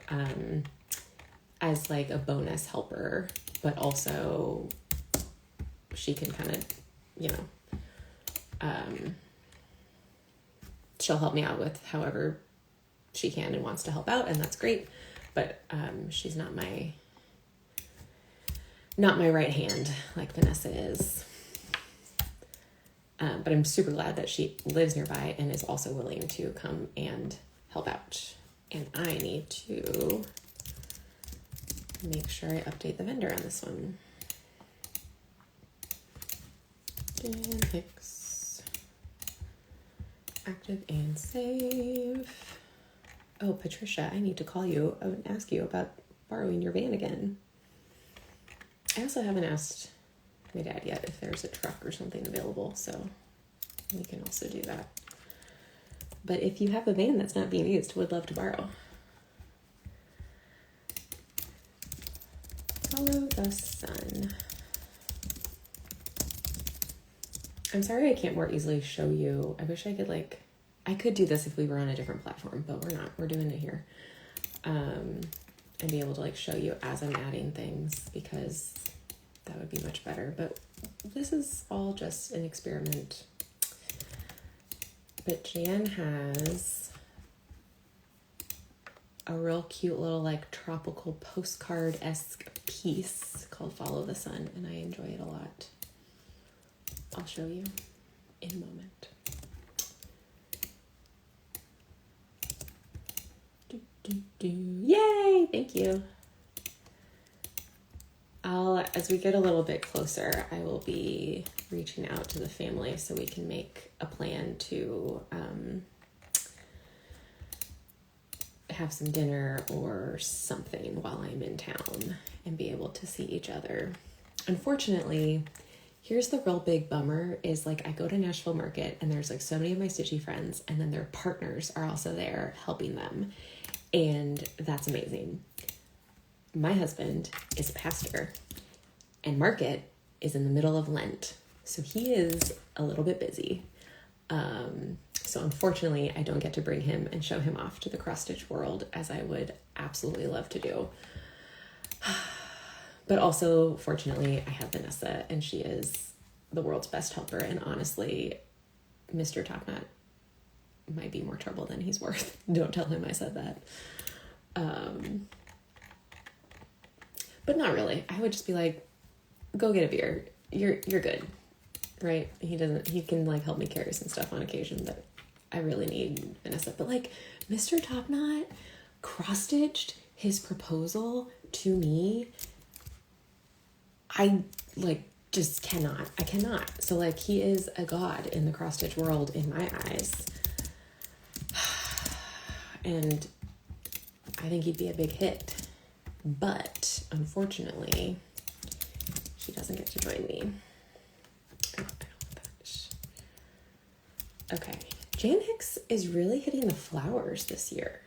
as like a bonus helper, but also she can kind of, you know, she'll help me out with however she can and wants to help out, and that's great. But she's not my right hand like Vanessa is. But I'm super glad that she lives nearby and is also willing to come and help out. And I need to make sure I update the vendor on this one. Jan Hicks. Active and save. Oh, Patricia, I need to call you and ask you about borrowing your van again. I also haven't asked my dad yet if there's a truck or something available, so we can also do that. But if you have a van that's not being used, would love to borrow. the sun. I'm sorry I can't more easily show you. I wish I could I could do this if we were on a different platform, but we're not. We're doing it here. And be able to show you as I'm adding things, because that would be much better. But this is all just an experiment. But Jan has a real cute little tropical postcard-esque piece called Follow the Sun, and I enjoy it a lot. I'll show you in a moment. Yay! Thank you. As we get a little bit closer, I will be reaching out to the family so we can make a plan to have some dinner or something while I'm in town and be able to see each other. Unfortunately, here's the real big bummer is I go to Nashville Market and there's so many of my stitchy friends, and then their partners are also there helping them. And that's amazing. My husband is a pastor, and Market is in the middle of Lent. So he is a little bit busy. So unfortunately, I don't get to bring him and show him off to the cross stitch world as I would absolutely love to do. But also, fortunately, I have Vanessa, and she is the world's best helper. And honestly, Mr. TopKnot might be more trouble than he's worth. Don't tell him I said that. But not really. I would just be go get a beer. You're good, right? He can help me carry some stuff on occasion, but I really need Vanessa. But Mr. TopKnot cross-stitched his proposal to me. I just cannot. I cannot. So he is a god in the cross-stitch world in my eyes. And I think he'd be a big hit. But unfortunately, he doesn't get to join me. Oh, I don't want that. Okay. Jan Hicks is really hitting the flowers this year.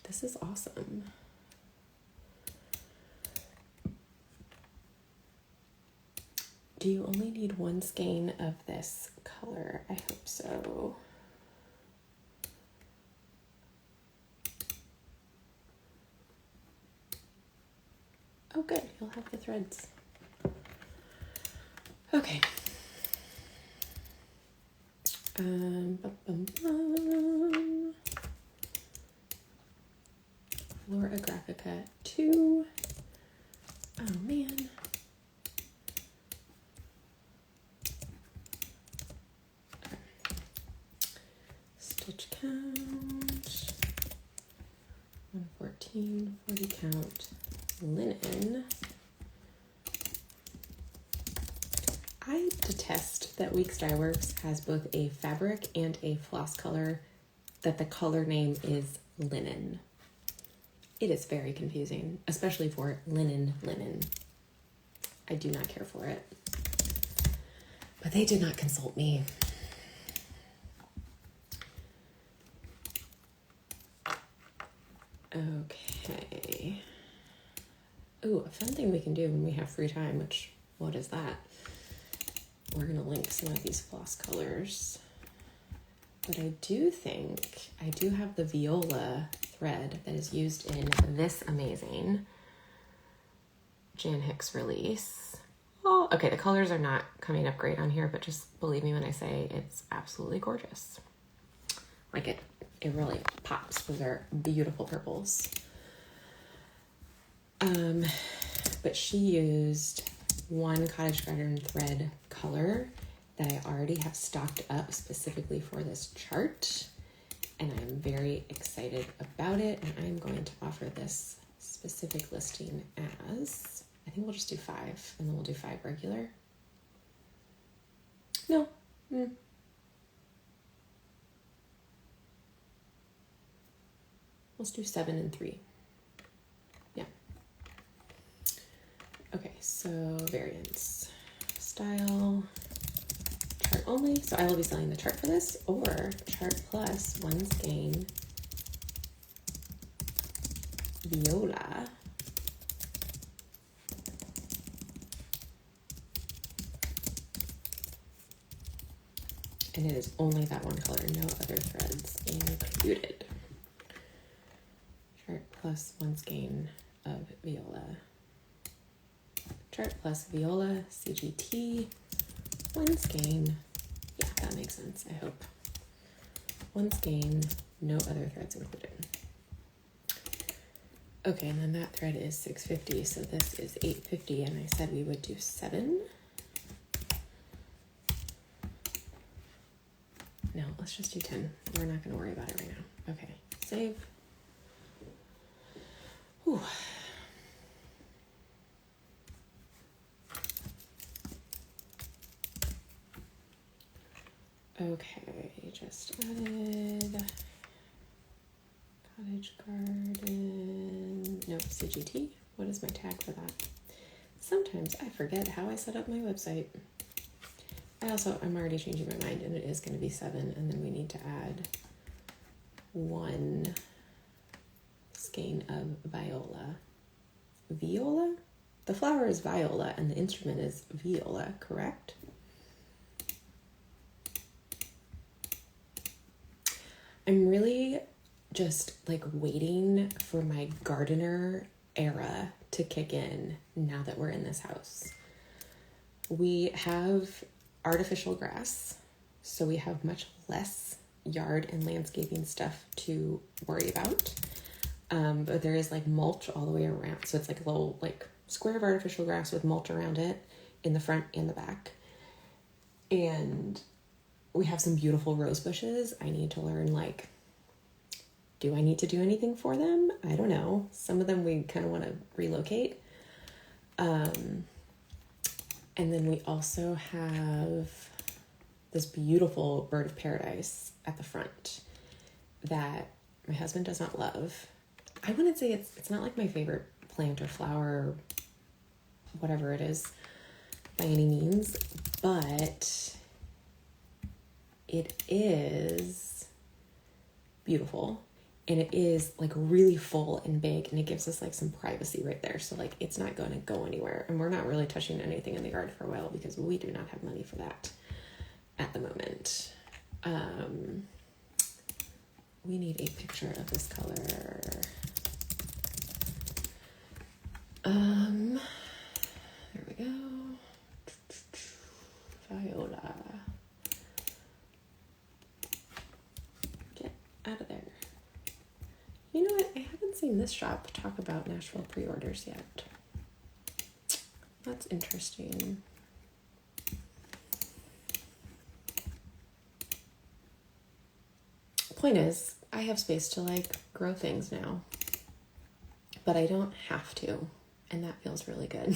This is awesome. Do you only need one skein of this color? I hope so. Oh, good. You'll have the threads. Okay. Flora Graphica 2. Oh, man. Okay. Stitch count. 114, 40 count. Linen. I detest that Weeks Dye Works has both a fabric and a floss color that the color name is linen. It is very confusing, especially for linen. I do not care for it. But they did not consult me. Okay. Ooh, a fun thing we can do when we have free time, what is that? We're going to link some of these floss colors. But I do think I do have the viola thread that is used in this amazing Jan Hicks release. Oh, okay, the colors are not coming up great on here, but just believe me when I say it's absolutely gorgeous. It really pops. Those are beautiful purples. But she used one cottage garden thread color that I already have stocked up specifically for this chart, and I'm very excited about it, and I'm going to offer this specific listing as, I think we'll just do 5, and then we'll do 5 regular. No. Let's do 7 and 3. Yeah. Okay, so variants. Style, chart only. So I will be selling the chart for this, or chart plus one skein viola And it is only that one color, no other threads included. Chart plus 1 skein of viola. Chart plus viola, CGT, 1 skein. Yeah, that makes sense, I hope. 1 skein, no other threads included. Okay, and then that thread is 650, so this is 850, and I said we would do 7. No, let's just do 10. We're not going to worry about it right now. Okay, save. Whew. Okay, just added cottage garden. Nope, CGT. What is my tag for that? Sometimes I forget how I set up my website. I'm already changing my mind, and it is going to be 7, and then we need to add 1 skein of viola. Viola? The flower is viola, and the instrument is viola, correct? I'm really just like waiting for my gardener era to kick in now that we're in this house. We have artificial grass, so we have much less yard and landscaping stuff to worry about. But there is like mulch all the way around. So it's like a little like square of artificial grass with mulch around it in the front and the back. And we have some beautiful rose bushes. I need to learn, like, do I need to do anything for them? I don't know. Some of them we kind of want to relocate. And then we also have this beautiful bird of paradise at the front that my husband does not love. I wouldn't say it's not like my favorite plant or flower or whatever it is by any means, but it is beautiful. And it is like really full and big, and it gives us like some privacy right there. So like it's not going to go anywhere, and we're not really touching anything in the yard for a while because we do not have money for that at the moment. We need a picture of this color. There we go. Viola. Get out of there. You know what? I haven't seen this shop talk about Nashville pre-orders yet. That's interesting. Point is, I have space to like grow things now, but I don't have to, and that feels really good.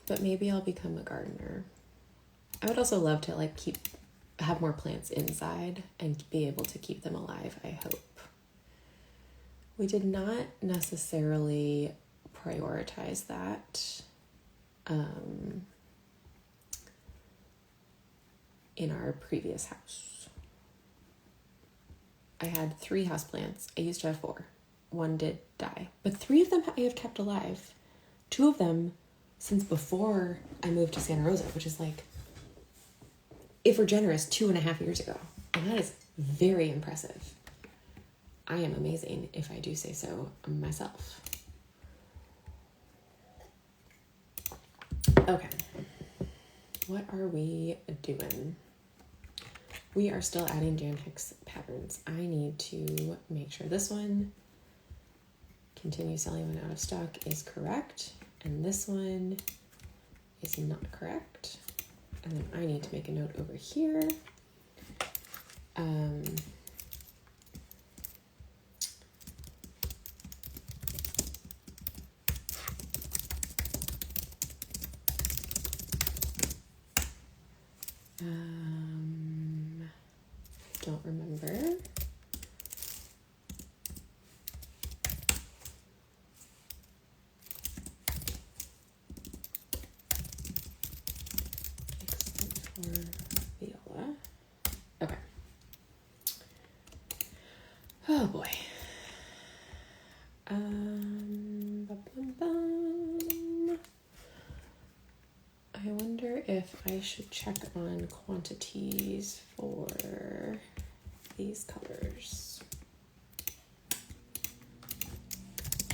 But maybe I'll become a gardener. I would also love to like have more plants inside and be able to keep them alive, I hope. We did not necessarily prioritize that in our previous house. I had 3 houseplants. I used to have 4. 1 did die, but 3 of them I have kept alive. 2 of them since before I moved to Santa Rosa, which is like, if we're generous, 2.5 years ago. And that is very impressive. I am amazing, if I do say so myself. Okay. What are we doing? We are still adding Jan Hicks patterns. I need to make sure this one, continue selling when out of stock, is correct. And this one is not correct. And then I need to make a note over here. Don't remember. Viola. Okay. should check on quantities for these colors.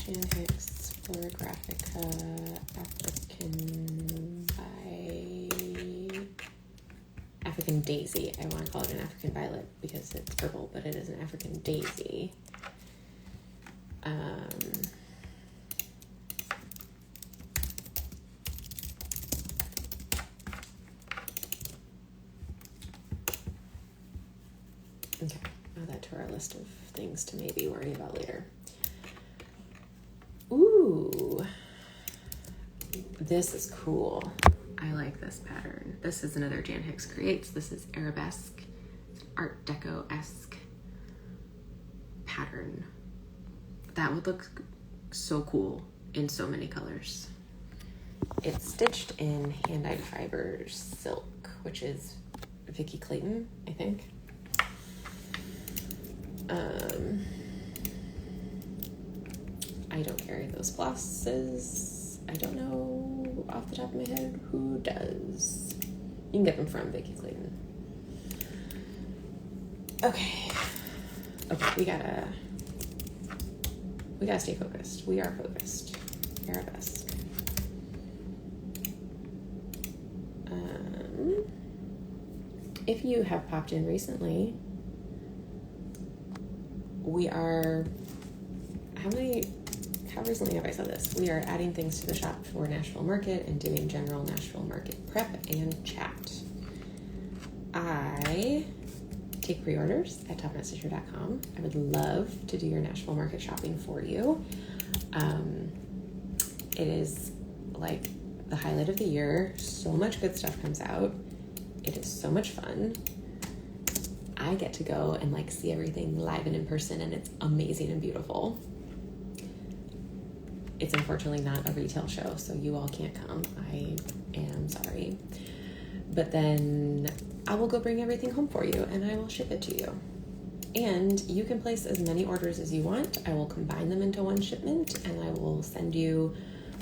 Jan Hicks, Florographica, African Daisy. I want to call it an African Violet because it's purple, but it is an African Daisy. Okay, add that to our list of things to maybe worry about later. Ooh, this is cool. I like this pattern. This is another Jan Hicks Creates. This is Arabesque. It's an Art Deco-esque pattern. That would look so cool in so many colors. It's stitched in hand-dyed fibers silk, which is Vicky Clayton, I think. I don't carry those glosses. I don't know off the top of my head who does. You can get them from Vicky Clayton. Okay, we gotta stay focused. We are focused. Arabesque. If you have popped in recently, we are, how recently have I said this? We are adding things to the shop for Nashville Market and doing general Nashville Market prep and chat. I take pre-orders at TopKnotStitcher.com. I would love to do your Nashville Market shopping for you. It is like the highlight of the year. So much good stuff comes out. It is so much fun. I get to go and like see everything live and in person, and it's amazing and beautiful. It's unfortunately not a retail show, so you all can't come. I am sorry. But then I will go bring everything home for you and I will ship it to you. And you can place as many orders as you want. I will combine them into one shipment and I will send you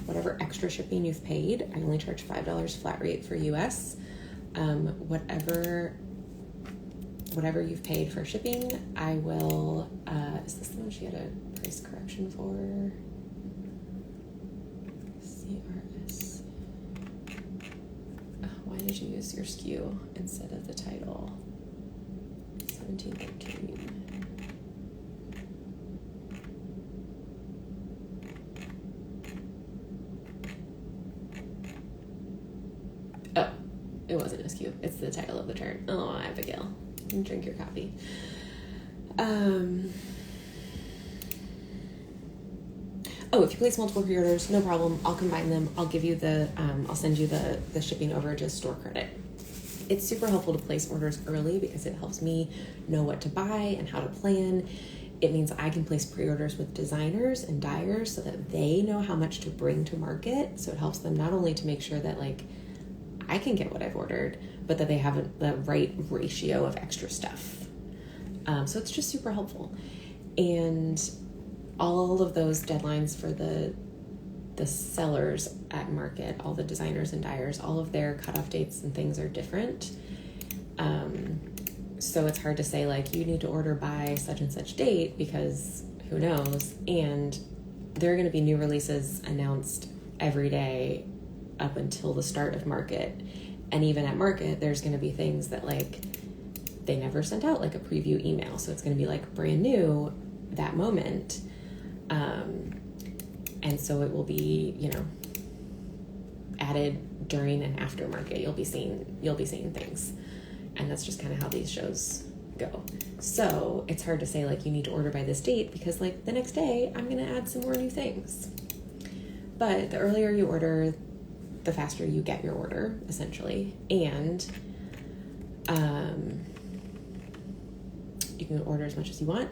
whatever extra shipping you've paid. I only charge $5 flat rate for US. Whatever you've paid for shipping, I will, is this the one she had a price correction for? CRS. Why did you use your SKU instead of the title? 1713. Oh, it wasn't a SKU. It's the title of the turn. Oh, Abigail. Drink your coffee. Oh, if you place multiple pre-orders, no problem. I'll combine them. I'll give you the, I'll send you the shipping overages as store credit. It's super helpful to place orders early because it helps me know what to buy and how to plan. It means I can place pre-orders with designers and dyers so that they know how much to bring to market. So it helps them not only to make sure that like I can get what I've ordered, but that they have the right ratio of extra stuff. So it's just super helpful. And all of those deadlines for the sellers at market, all the designers and dyers, all of their cutoff dates and things are different. So it's hard to say like you need to order by such and such date because who knows. And there are going to be new releases announced every day up until the start of market. And even at market, there's going to be things that like they never sent out, like a preview email. So it's going to be like brand new that moment. And so it will be, you know, added during and after market. You'll be seeing things. And that's just kind of how these shows go. So it's hard to say like you need to order by this date because like the next day I'm going to add some more new things. But the earlier you order, the faster you get your order, essentially. And you can order as much as you want.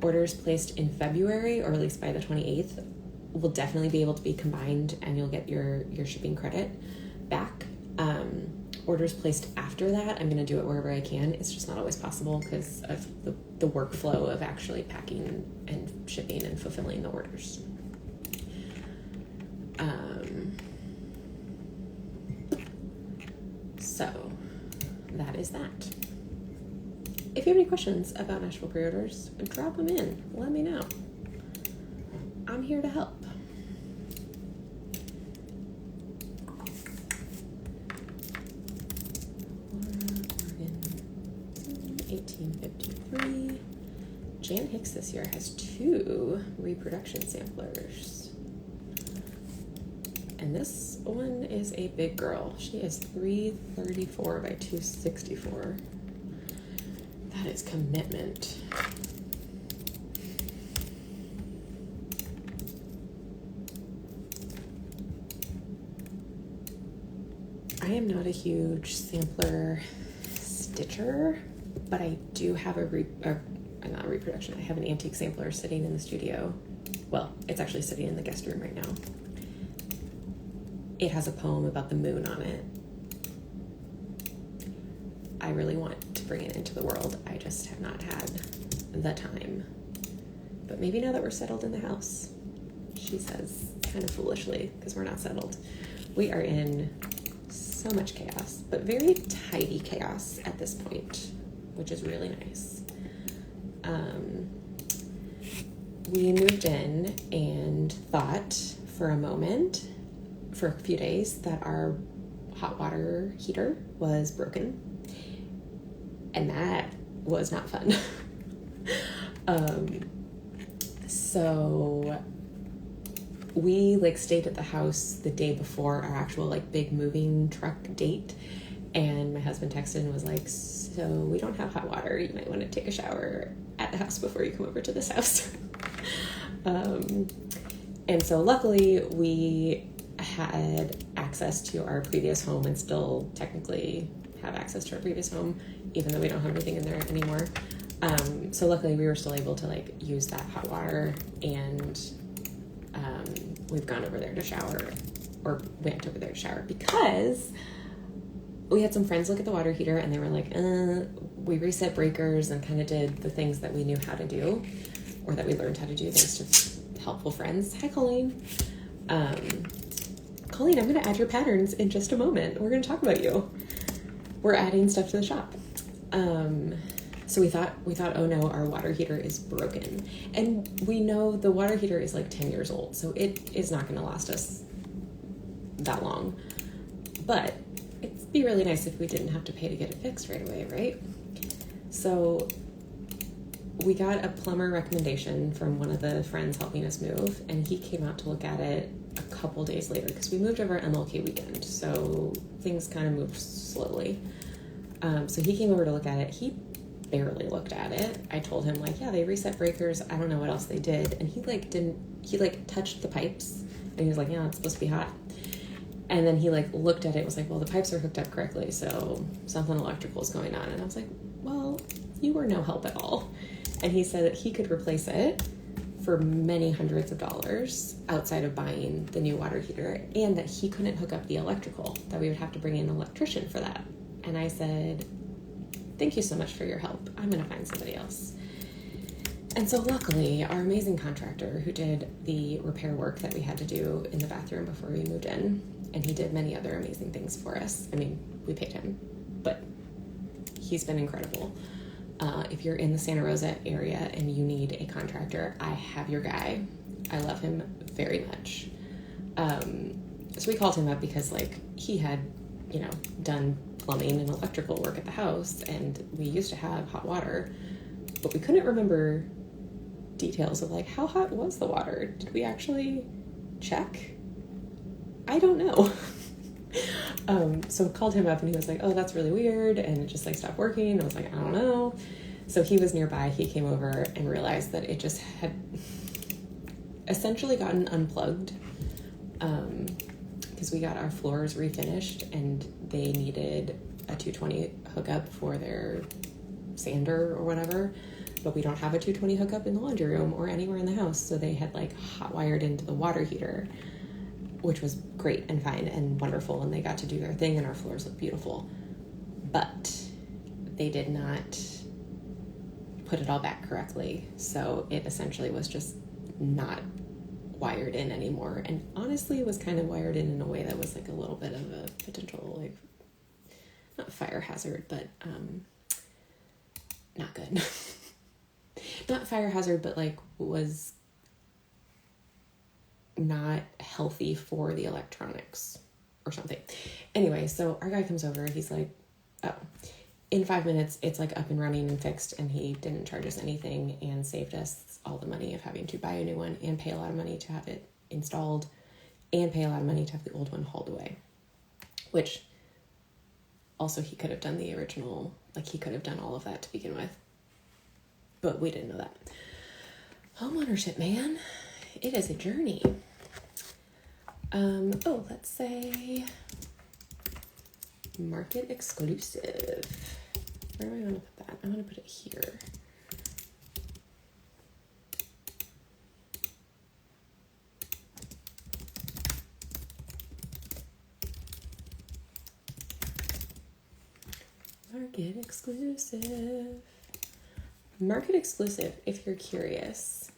Orders placed in February or at least by the 28th will definitely be able to be combined and you'll get your shipping credit back. Orders placed after that, I'm going to do it wherever I can. It's just not always possible because of the workflow of actually packing and shipping and fulfilling the orders. So that is that. If you have any questions about Nashville pre-orders, drop them in. Let me know. I'm here to help. Oregon, 1853. Jan Hicks this year has 2 reproduction samplers. And this one is a big girl. She is 334 by 264. That is commitment. I am not a huge sampler stitcher, but I do have not a reproduction. I have an antique sampler sitting in the studio. Well, it's actually sitting in the guest room right now. It has a poem about the moon on it. I really want to bring it into the world. I just have not had the time. But maybe now that we're settled in the house, she says kind of foolishly, because we're not settled. We are in so much chaos, but very tidy chaos at this point, which is really nice. We moved in and thought for a moment, for a few days, that our hot water heater was broken. And that was not fun. So we stayed at the house the day before our actual big moving truck date, and my husband texted and was like, so we don't have hot water, you might want to take a shower at the house before you come over to this house. And so luckily we had access to our previous home and still technically have access to our previous home, even though we don't have anything in there anymore. So luckily we were still able to use that hot water, and we've gone over there to shower, or went over there to shower, because we had some friends look at the water heater and they were like, we reset breakers and kind of did the things that we knew how to do, or that we learned how to do thanks to helpful friends. Hi, Colleen. Colleen, I'm going to add your patterns in just a moment. We're going to talk about you. We're adding stuff to the shop. So we thought, oh no, our water heater is broken. And we know the water heater is 10 years old, so it is not going to last us that long. But it'd be really nice if we didn't have to pay to get it fixed right away, right? So we got a plumber recommendation from one of the friends helping us move, and he came out to look at it a couple days later, because we moved over MLK weekend, so things kind of moved slowly. So he came over to look at it. He barely looked at it. I told him yeah, they reset breakers. I don't know what else they did. And he touched the pipes, and he was like, yeah, it's supposed to be hot. And then he looked at it and was like, well, the pipes are hooked up correctly, so something electrical is going on. And I was like, well, you were no help at all. And he said that he could replace it for many hundreds of dollars outside of buying the new water heater, and that he couldn't hook up the electrical, that we would have to bring in an electrician for that. And I said, thank you so much for your help. I'm going to find somebody else. And so luckily, our amazing contractor who did the repair work that we had to do in the bathroom before we moved in, and he did many other amazing things for us. I mean, we paid him, but he's been incredible. If you're in the Santa Rosa area and you need a contractor, I have your guy. I love him very much. So we called him up because he had, done plumbing and electrical work at the house, and we used to have hot water, but we couldn't remember details of how hot was the water? Did we actually check? I don't know. So I called him up and he was like, oh, that's really weird, and it just stopped working. And I was like, I don't know. So he was nearby. He came over and realized that it just had essentially gotten unplugged, because we got our floors refinished and they needed a 220 hookup for their sander or whatever, but we don't have a 220 hookup in the laundry room or anywhere in the house. So they had hot wired into the water heater, which was great and fine and wonderful, and they got to do their thing and our floors look beautiful. But they did not put it all back correctly, so it essentially was just not wired in anymore, and honestly was kind of wired in a way that was a little bit of a potential not fire hazard, but not good. Not fire hazard, but like was not healthy for the electronics or something. Anyway, so our guy comes over. He's like, oh, in 5 minutes, it's like up and running and fixed, and he didn't charge us anything and saved us all the money of having to buy a new one and pay a lot of money to have it installed and pay a lot of money to have the old one hauled away, which also he could have done the original, like he could have done all of that to begin with, but we didn't know that. Homeownership, man, it is a journey. Oh, let's say market exclusive. Where do I want to put that? I want to put it here. Market exclusive. Market exclusive, if you're curious,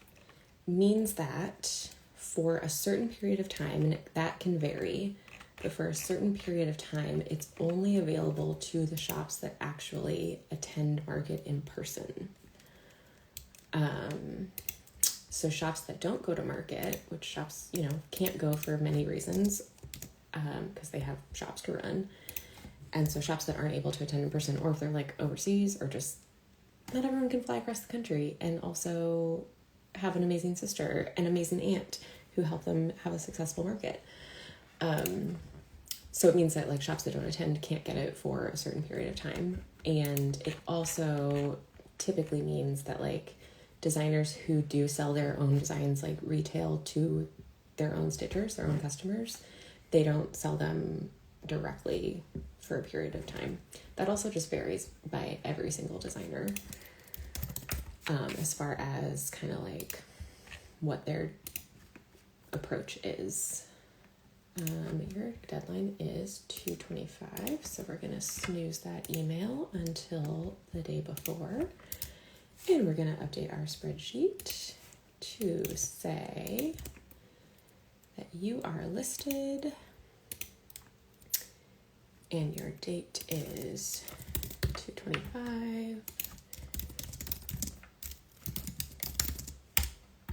means that for a certain period of time, and that can vary, but for a certain period of time, it's only available to the shops that actually attend market in person. So shops that don't go to market, which shops, can't go for many reasons, because they have shops to run. And so shops that aren't able to attend in person, or if they're like overseas, or just not everyone can fly across the country and also have an amazing sister, an amazing aunt who help them have a successful market. So it means that like shops that don't attend can't get it for a certain period of time. And it also typically means that like designers who do sell their own designs, like retail to their own stitchers, their own customers, they don't sell them directly for a period of time. That also just varies by every single designer, as far as kind of like what their approach is. Your deadline is 2/25, so we're going to snooze that email until the day before, and we're going to update our spreadsheet to say that you are listed and your date is 2/25.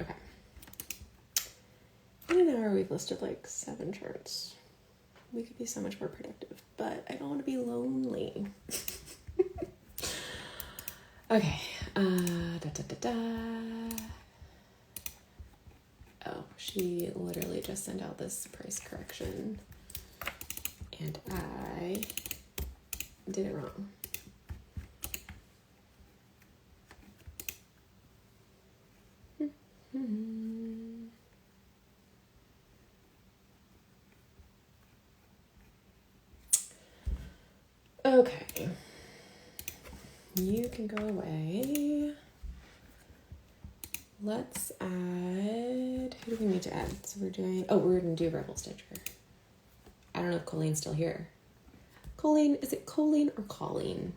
Okay. In an hour, we've listed like 7 charts. We could be so much more productive, but I don't want to be lonely. Okay. Oh, she literally just sent out this price correction, and I did it wrong. Okay. You can go away. Let's add, who do we need to add? So we're going to do Rebel Stitcher. I don't know if Colleen's still here. Colleen, is it Colleen or Colleen?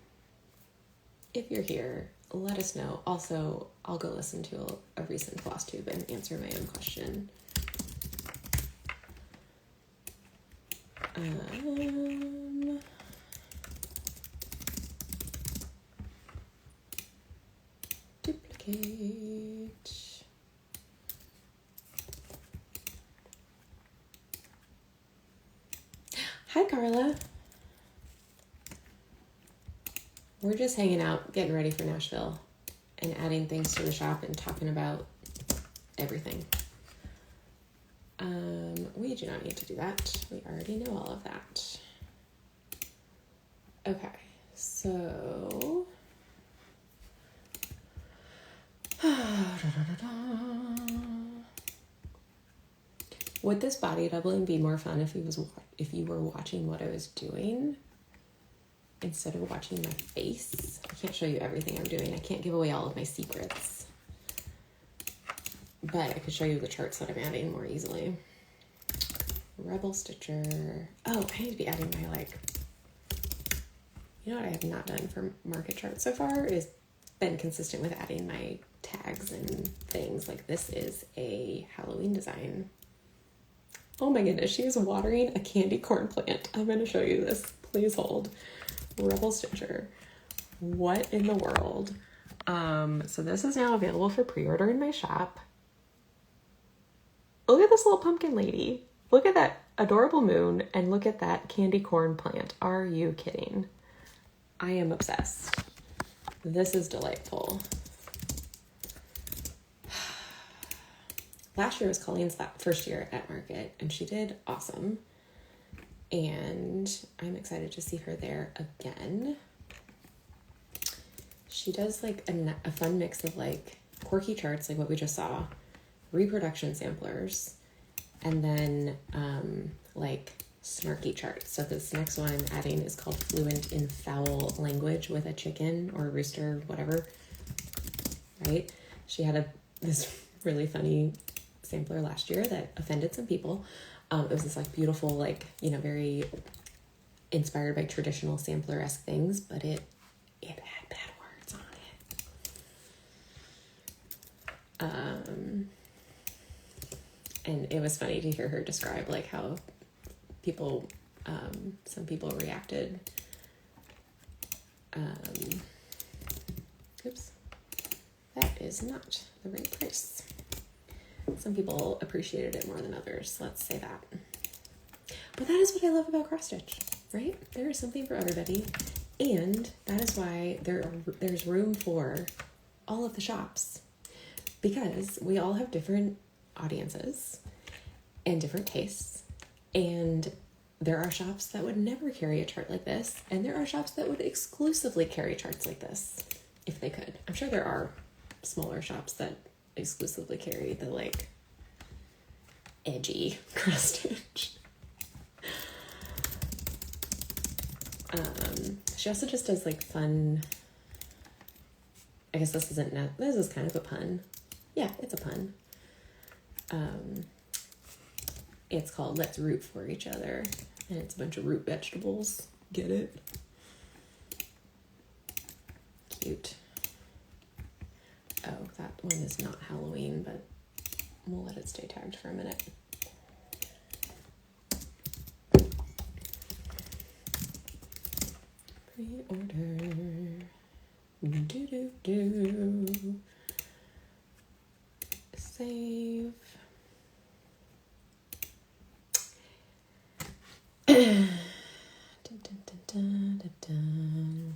If you're here, let us know. Also, I'll go listen to a recent floss tube and answer my own question. Duplicate. Hi, Carla. We're just hanging out, getting ready for Nashville, and adding things to the shop and talking about everything. We do not need to do that. We already know all of that. Okay, so would this body doubling be more fun if you were watching what I was doing instead of watching my face? I can't show you everything I'm doing. I can't give away all of my secrets, but I could show you the charts that I'm adding more easily. Rebel Stitcher. Oh, I need to be adding my you know what I have not done for market charts so far is been consistent with adding my tags and things. Like this is a Halloween design. Oh my goodness, she is watering a candy corn plant. I'm going to show you this. Please hold. Rebel Stitcher. What in the world? So this is now available for pre-order in my shop. Look at this little pumpkin lady. Look at that adorable moon, and look at that candy corn plant. Are you kidding? I am obsessed. This is delightful. Last year was Colleen's first year at Market, and she did awesome. And I'm excited to see her there again. She does like a fun mix of like quirky charts, like what we just saw, reproduction samplers, and then like snarky charts. So this next one I'm adding is called Fluent in Foul Language with a chicken or a rooster, whatever, right? She had this really funny sampler last year that offended some people. It was this like beautiful, like, you know, very inspired by traditional sampler-esque things, but it had bad words on it. And it was funny to hear her describe like how people, some people reacted. Oops, that is not the right price. Some people appreciated it more than others, let's say that. But that is what I love about cross stitch, right? There is something for everybody, and that is why there's room for all of the shops, because we all have different audiences and different tastes, and there are shops that would never carry a chart like this, and there are shops that would exclusively carry charts like this if they could. I'm sure there are smaller shops that exclusively carry the like edgy cross stitch. She also just does like fun, I guess this is kind of a pun. Yeah, it's a pun. It's called Let's Root for Each Other, and it's a bunch of root vegetables. Get it? Cute. Oh, that one is not Halloween, but we'll let it stay tagged for a minute. Pre-order. Do. Save. Dun, dun, dun, dun, dun, dun.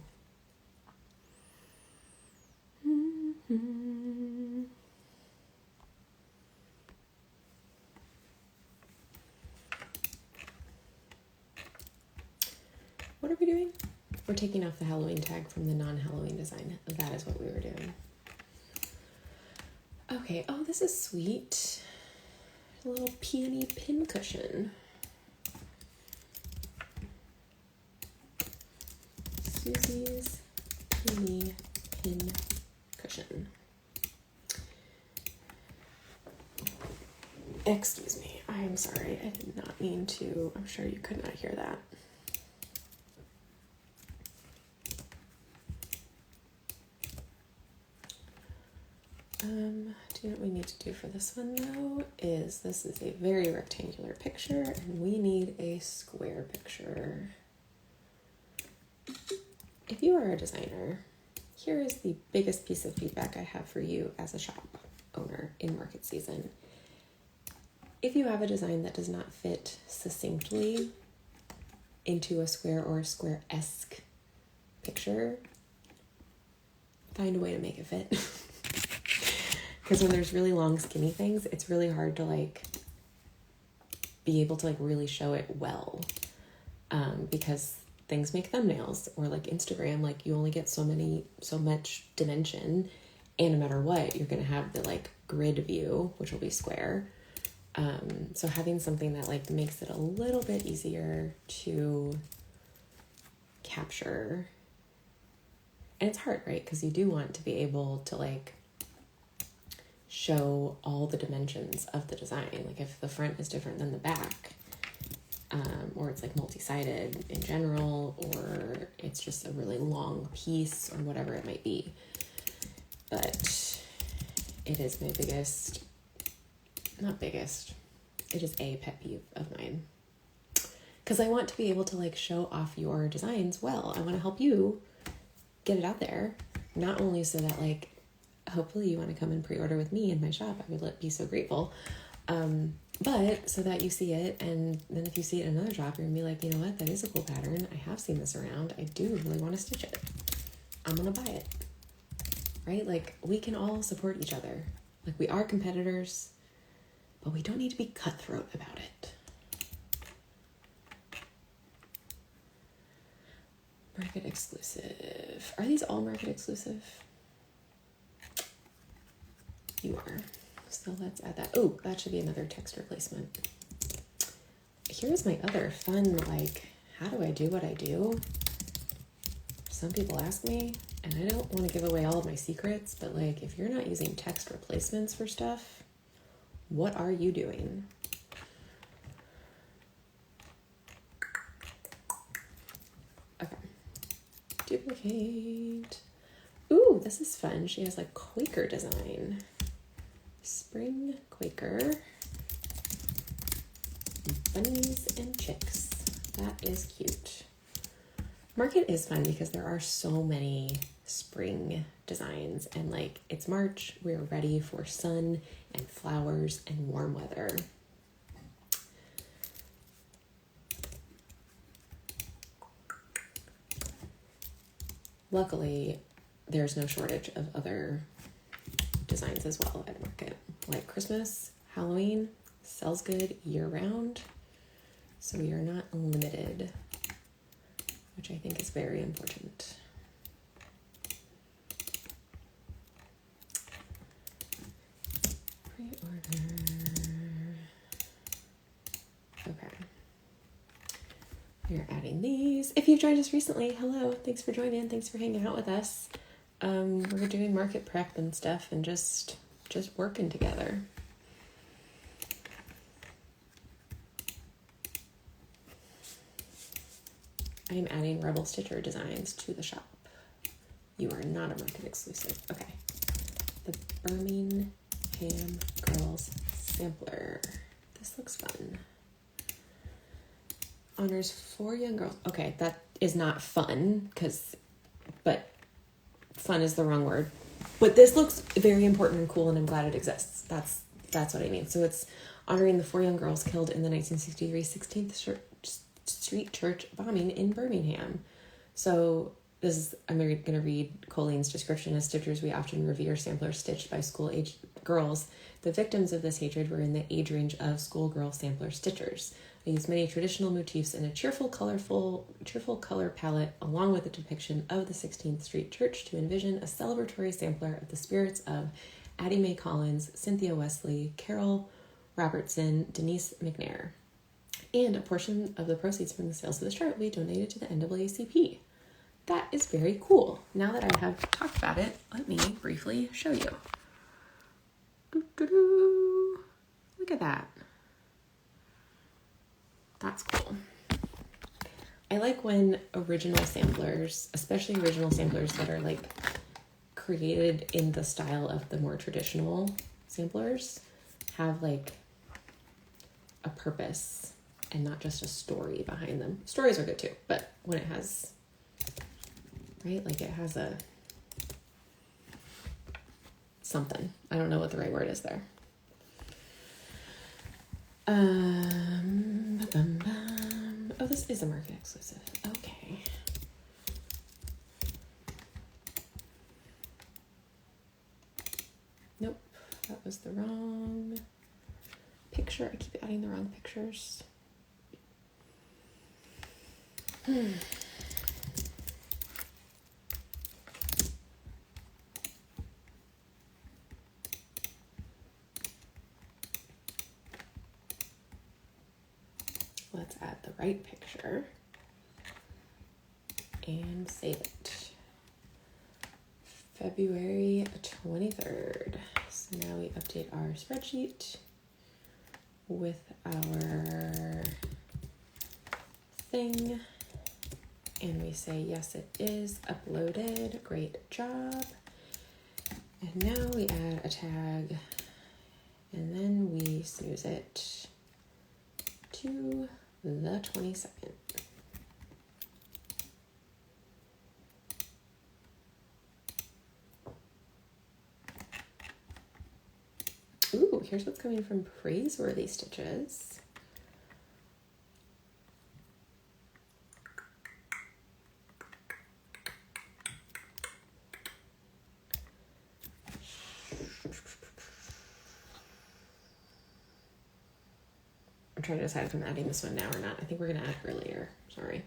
Mm-hmm. What are we doing? We're taking off the Halloween tag from the non-Halloween design. That is what we were doing. Okay, oh, this is sweet. A little peony pin cushion. Susie's peony pin cushion. Excuse me, I'm sorry. I did not mean to. I'm sure you could not hear that. Do you know what we need to do for this one though? This is a very rectangular picture, and we need a square picture. If you are a designer, here is the biggest piece of feedback I have for you as a shop owner in market season. If you have a design that does not fit succinctly into a square or a square-esque picture, find a way to make it fit. Because when there's really long, skinny things, it's really hard to like be able to like really show it well, because things make thumbnails, or like Instagram, like you only get so much dimension, and no matter what, you're gonna have the like grid view, which will be square. So having something that like makes it a little bit easier to capture, and it's hard, right? Because you do want to be able to like show all the dimensions of the design. Like if the front is different than the back, or it's like multi-sided in general, or it's just a really long piece, or whatever it might be. But it is my biggest, not biggest, it is a pet peeve of mine. because I want to be able to like show off your designs well. I want to help you get it out there, not only so that like hopefully you want to come and pre-order with me in my shop. I would be so grateful. But so that you see it, and then if you see it in another shop, you're gonna be like, you know what, that is a cool pattern. I have seen this around. I do really want to stitch it. I'm gonna buy it. Right? Like, we can all support each other. Like, we are competitors, but we don't need to be cutthroat about it. Market exclusive. Are these all market exclusive? You are. So let's add that. Oh, that should be another text replacement. Here's my other fun, like, how do I do what I do? Some people ask me, and I don't want to give away all of my secrets, but like, if you're not using text replacements for stuff, what are you doing? Okay. Duplicate. Ooh, this is fun. She has like Quaker design. Spring Quaker. Bunnies and chicks. That is cute. Market is fun because there are so many spring designs, and like, it's March, we're ready for sun and flowers and warm weather. Luckily, there's no shortage of other designs as well at Market. Like Christmas, Halloween, sells good year round. So we are not limited, which I think is very important. Pre-order. Okay. We're adding these. If you've joined us recently, hello. Thanks for joining. Thanks for hanging out with us. We're doing market prep and stuff and just working together. I am adding Rebel Stitcher designs to the shop. You are not a market exclusive. Okay. The Birmingham Girls Sampler. This looks fun. Honors 4 young girls. Okay, that is not fun, but fun is the wrong word. But this looks very important and cool, and I'm glad it exists. That's what I mean. So it's honoring the 4 young girls killed in the 1963 16th Street Church bombing in Birmingham. So I'm going to read Colleen's description. As stitchers, we often revere samplers stitched by school-aged girls. The victims of this hatred were in the age range of schoolgirl sampler stitchers. I used many traditional motifs in a cheerful color palette, along with a depiction of the 16th Street Church, to envision a celebratory sampler of the spirits of Addie Mae Collins, Cynthia Wesley, Carol Robertson, Denise McNair. And a portion of the proceeds from the sales of the shirt will be donated to the NAACP. That is very cool. Now that I have talked about it, let me briefly show you. Doo-doo-doo. Look at that. That's cool. I like when original samplers, especially original samplers that are like created in the style of the more traditional samplers, have like a purpose and not just a story behind them. Stories are good too, but when it has, right, like it has a something. I don't know what the right word is there. Oh, this is a market exclusive. Okay. Nope, that was the wrong picture. I keep adding the wrong pictures. Let's add the right picture and save it. February 23rd. So now we update our spreadsheet with our thing, and we say, yes, it is uploaded. Great job. And now we add a tag, and then we snooze it to the 22nd. Ooh, here's what's coming from Praiseworthy Stitches. I'm trying to decide if I'm adding this one now or not. I think we're going to add earlier. Sorry.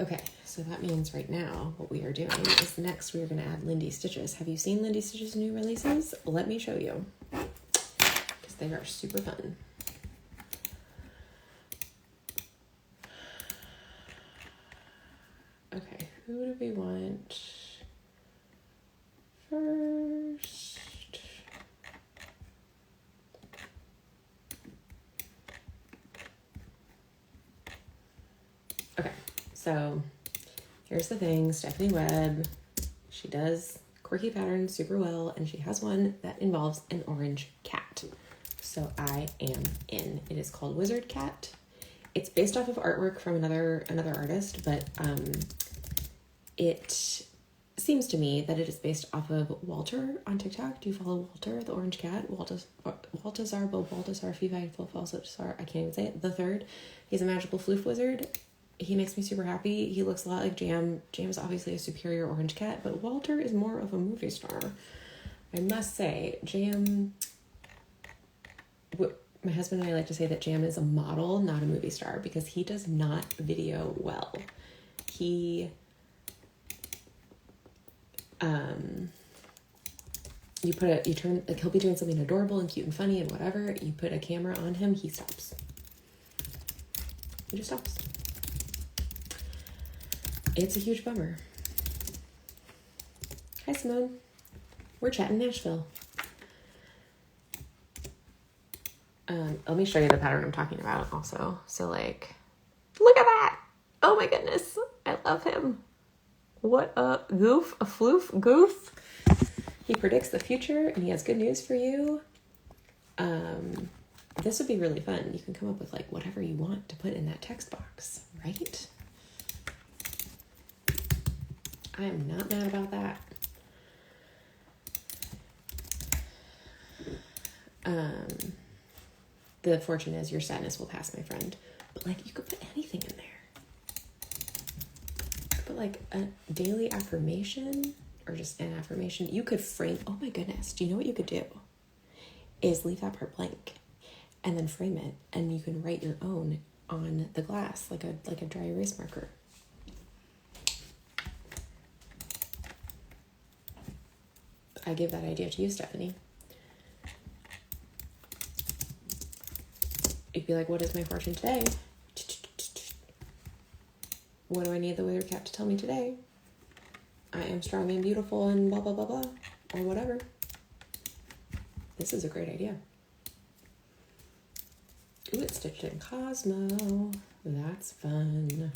Okay, so that means right now what we are doing is next we are going to add Lindy Stitches. Have you seen Lindy Stitches' new releases? Let me show you, because they are super fun. Okay, who do we want first? Okay, so here's the thing. Stephanie Webb, she does quirky patterns super well, and she has one that involves an orange cat. So I am in. It is called Wizard Cat. It's based off of artwork from another artist, but it seems to me that it is based off of Walter on TikTok. Do you follow Walter, the orange cat? Balthazar, I can't even say it. The third. He's a magical floof wizard. He makes me super happy. He looks a lot like Jam. Jam is obviously a superior orange cat, but Walter is more of a movie star. I must say, Jam... My husband and I like to say that Jam is a model, not a movie star, because he does not video well. He'll be doing something adorable and cute and funny and whatever. You put a camera on him, he stops. He just stops. It's a huge bummer. Hi, Simone. We're chatting Nashville. Let me show you the pattern I'm talking about also. So like, look at that. Oh my goodness. I love him. What a goof, a floof goof. He predicts the future and he has good news for you. This would be really fun. You can come up with like whatever you want to put in that text box, right? I am not mad about that. The fortune is your sadness will pass, my friend. But like, you could put anything in there. You could put like a daily affirmation or just an affirmation. You could frame, oh my goodness. Do you know what you could do? Is leave that part blank and then frame it, and you can write your own on the glass, like a dry erase marker. I give that idea to you, Stephanie. You'd be like, what is my fortune today? What do I need the wizard cat to tell me today? I am strong and beautiful and blah, blah, blah, blah, or whatever. This is a great idea. Ooh, it's stitched in Cosmo. That's fun.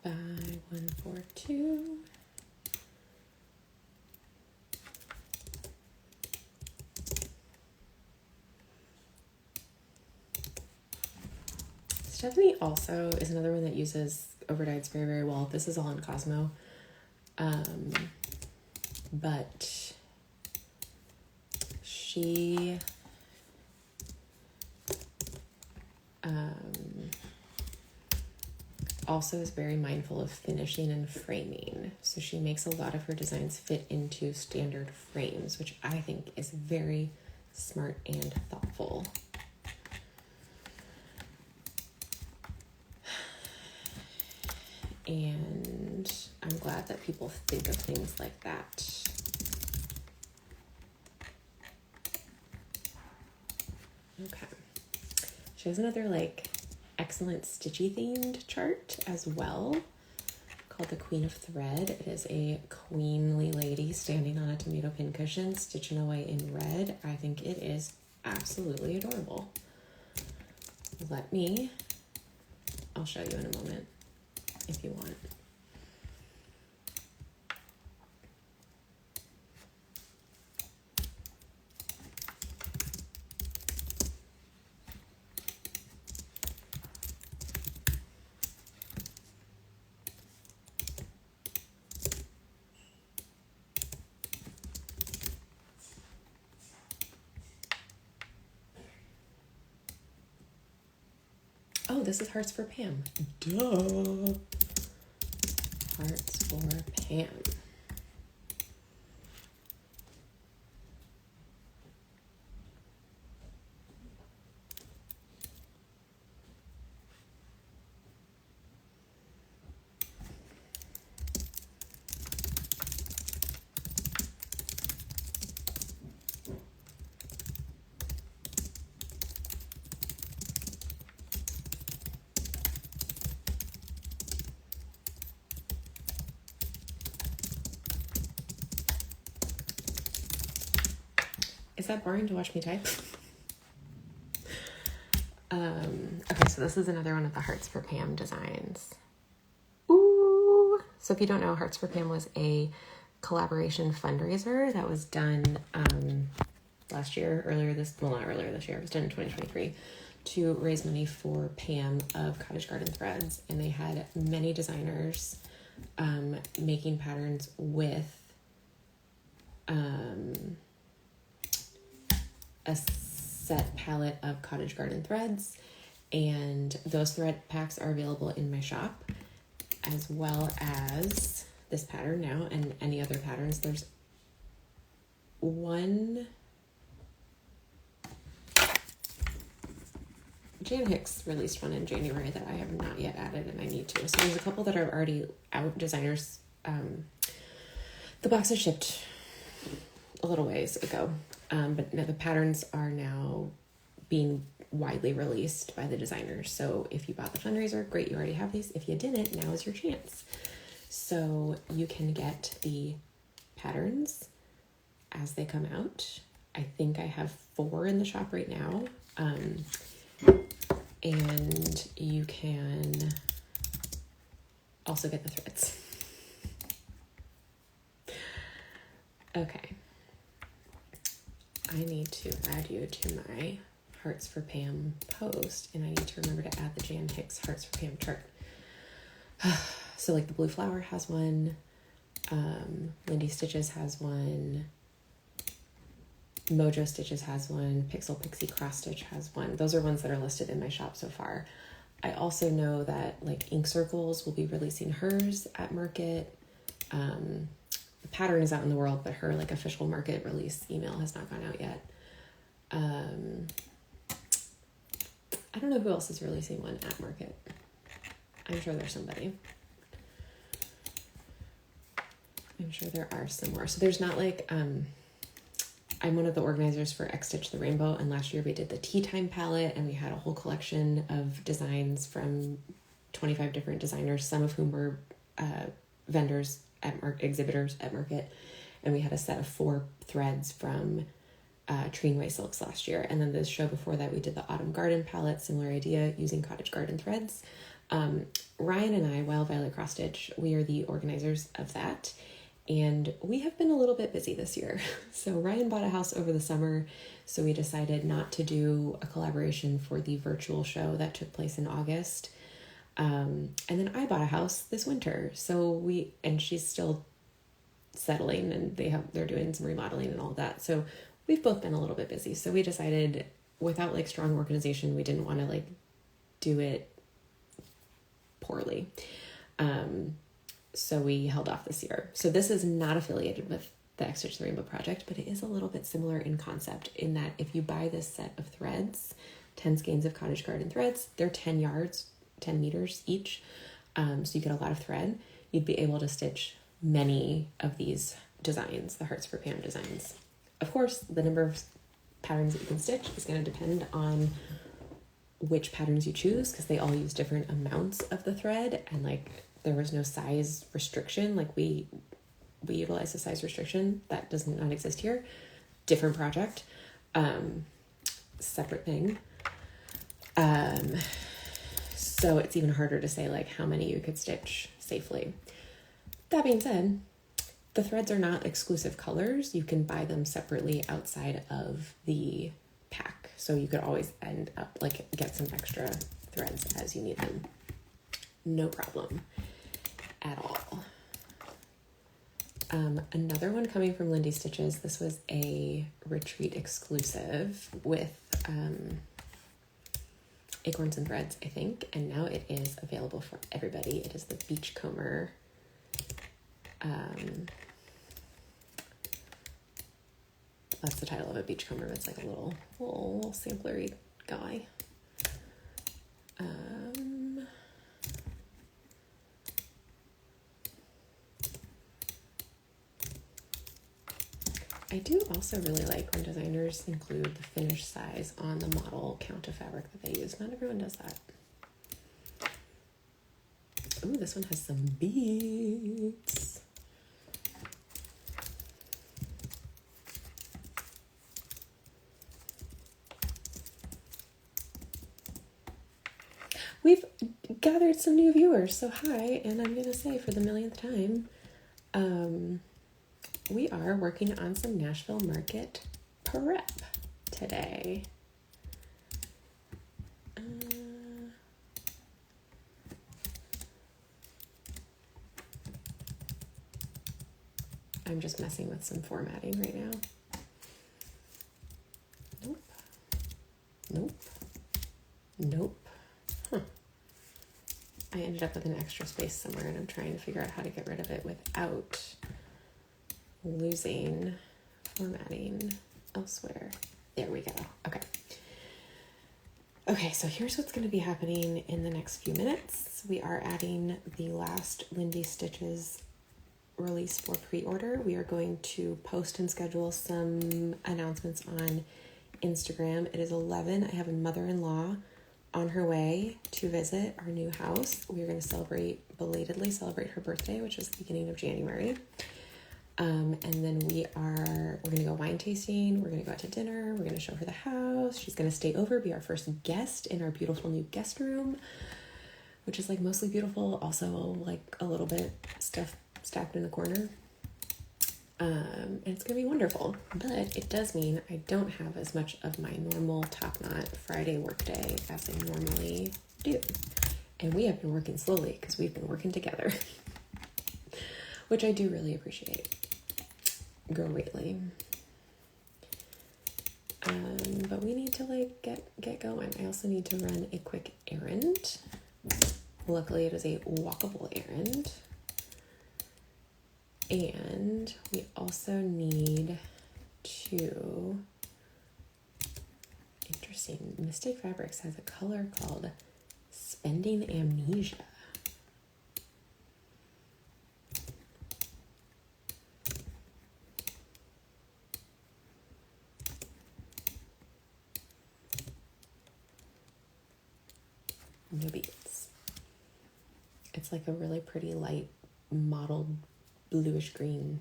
By 142. Stephanie also is another one that uses overdyes very, very well. This is all in Cosmo. But she also is very mindful of finishing and framing. So she makes a lot of her designs fit into standard frames, which I think is very smart and thoughtful. And I'm glad that people think of things like that. Okay. She has another like excellent stitchy themed chart as well called the Queen of Thread. It is a queenly lady standing on a tomato pin cushion stitching away in red. I think it is absolutely adorable. I'll show you in a moment if you want. Oh, this is Hearts for Pam. Duh. Hearts for Pam. Is that boring to watch me type? Okay, so this is another one of the Hearts for Pam designs. Ooh! So if you don't know, Hearts for Pam was a collaboration fundraiser that was done last year, not earlier this year, it was done in 2023, to raise money for Pam of Cottage Garden Threads. And they had many designers making patterns with a set palette of Cottage Garden threads, and those thread packs are available in my shop, as well as this pattern now and any other patterns. There's one Jan Hicks released one in January that I have not yet added, and I need to. So there's a couple that are already out, designers. The box is shipped a little ways ago. But the patterns are now being widely released by the designers. So if you bought the fundraiser, great, you already have these. If you didn't, now is your chance. So you can get the patterns as they come out. I think I have 4 in the shop right now. And you can also get the threads. Okay. I need to add you to my Hearts for Pam post, and I need to remember to add the Jan Hicks Hearts for Pam chart. So like the Blue Flower has one, Lindy Stitches has one, Mojo Stitches has one, Pixel Pixie Cross Stitch has one. Those are ones that are listed in my shop so far. I also know that like Ink Circles will be releasing hers at Market. The pattern is out in the world, but her like official Market release email has not gone out yet. I don't know who else is releasing one at Market. I'm sure there's somebody. I'm sure there are some more. So there's not like, I'm one of the organizers for X Stitch the Rainbow, and last year we did the Tea Time palette, and we had a whole collection of designs from 25 different designers, some of whom were vendors at exhibitors at Market, and we had a set of 4 threads from Treenway Silks last year. And then the show before that, we did the Autumn Garden palette, similar idea, using Cottage Garden threads. Ryan and I, Wild Violet Cross Stitch, we are the organizers of that, and we have been a little bit busy this year. So Ryan bought a house over the summer, so we decided not to do a collaboration for the virtual show that took place in August. And then I bought a house this winter, and she's still settling, and they're doing some remodeling and all that. So we've both been a little bit busy. So we decided, without like strong organization, we didn't want to like do it poorly. So we held off this year. So this is not affiliated with the X Stitch the Rainbow project, but it is a little bit similar in concept, in that if you buy this set of threads, 10 skeins of Cottage Garden threads, they're 10 meters each. So you get a lot of thread. You'd be able to stitch many of these designs, the Hearts for Pam designs. Of course, the number of patterns that you can stitch is going to depend on which patterns you choose, because they all use different amounts of the thread, and like there was no size restriction. Like we utilize the size restriction that does not exist here. Different project, separate thing. So it's even harder to say like how many you could stitch safely. That being said, the threads are not exclusive colors. You can buy them separately outside of the pack. So you could always end up like get some extra threads as you need them. No problem at all. Another one coming from Lindy Stitches. This was a retreat exclusive with Acorns and Threads, I think, and now it is available for everybody. It is the Beachcomber. That's the title of a Beachcomber. It's like a little samplery guy. I do also really like when designers include the finish size on the model count of fabric that they use. Not everyone does that. Ooh, this one has some beads. We've gathered some new viewers, so hi, and I'm gonna say for the millionth time, we are working on some Nashville Market prep today. I'm just messing with some formatting right now. Nope. Nope. Nope. Huh. I ended up with an extra space somewhere and I'm trying to figure out how to get rid of it without losing formatting elsewhere. There we go. Okay. Okay, so here's what's going to be happening in the next few minutes. We are adding the last Lindy Stitches release for pre-order. We are going to post and schedule some announcements on Instagram. It is 11. I have a mother-in-law on her way to visit our new house. We are going to belatedly celebrate her birthday, which is the beginning of January. And then we're going to go wine tasting. We're going to go out to dinner. We're going to show her the house. She's going to stay over, be our first guest in our beautiful new guest room, which is like mostly beautiful. Also like a little bit stuff stacked in the corner. And it's going to be wonderful, but it does mean I don't have as much of my normal TopKnot Friday workday as I normally do. And we have been working slowly because we've been working together, which I do really appreciate greatly. But we need to like get going. I also need to run a quick errand. Luckily it is a walkable errand. And we also need to, interesting, Mystic Fabrics has a color called Spending Amnesia. No beads. It's like a really pretty light mottled bluish green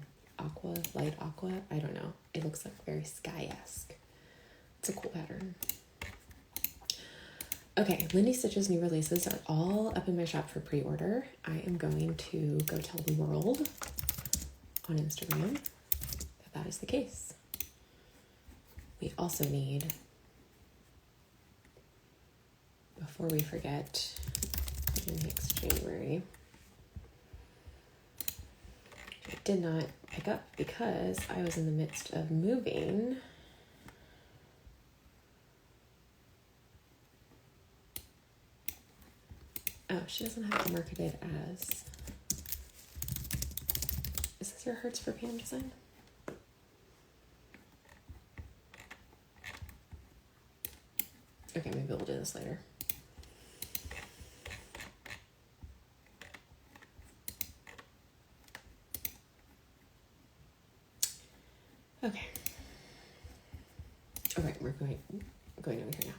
light aqua. I don't know. It looks like very sky-esque. It's a cool pattern. Okay, Lindy Stitch's new releases are all up in my shop for pre-order. I am going to go tell the world on Instagram that is the case. We also need, before we forget, next January, I did not pick up because I was in the midst of moving. Oh, she doesn't have it marketed as. Is this your Hertz for Pam design? Okay, maybe we'll do this later. Okay. All right, we're going over here now.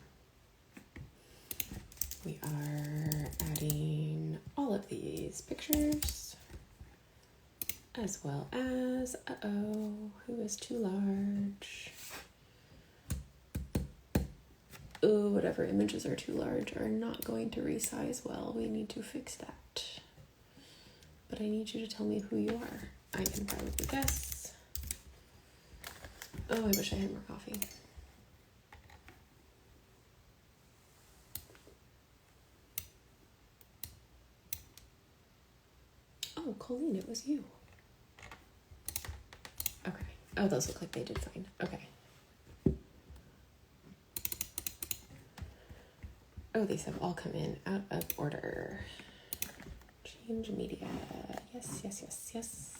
We are adding all of these pictures, as well as, who is too large? Oh, whatever images are too large are not going to resize well. We need to fix that. But I need you to tell me who you are. I can probably guess. Oh, I wish I had more coffee. Oh, Colleen, it was you. Okay. Oh, those look like they did fine. Okay. Oh, these have all come in out of order. Change media. Yes, yes, yes, yes.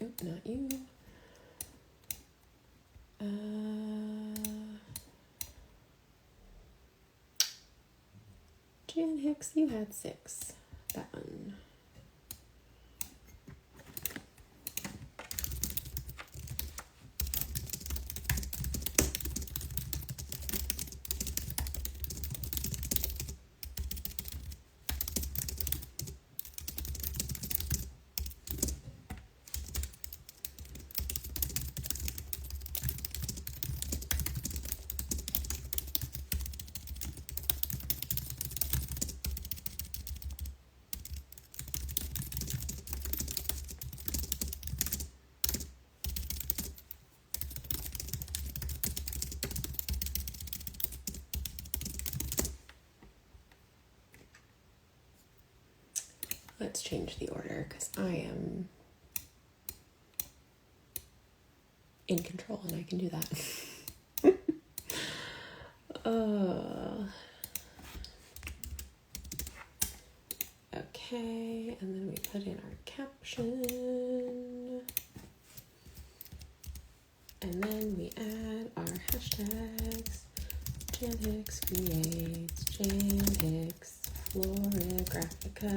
Oh, not you. Jan Hicks, you had 6. That one. Let's change the order because I am in control and I can do that. Okay, and then we put in our caption. And then we add our hashtags. Jan Hicks creates, Jan Hicks, Florographica.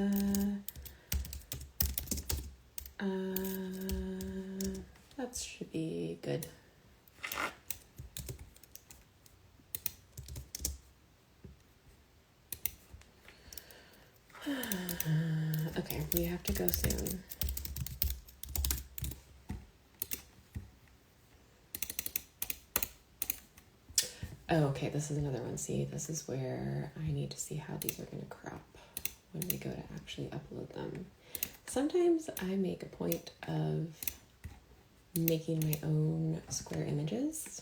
That should be good. Okay, we have to go soon. Oh, okay, this is another one. See, this is where I need to see how these are going to crop when we go to actually upload them. Sometimes I make a point of making my own square images,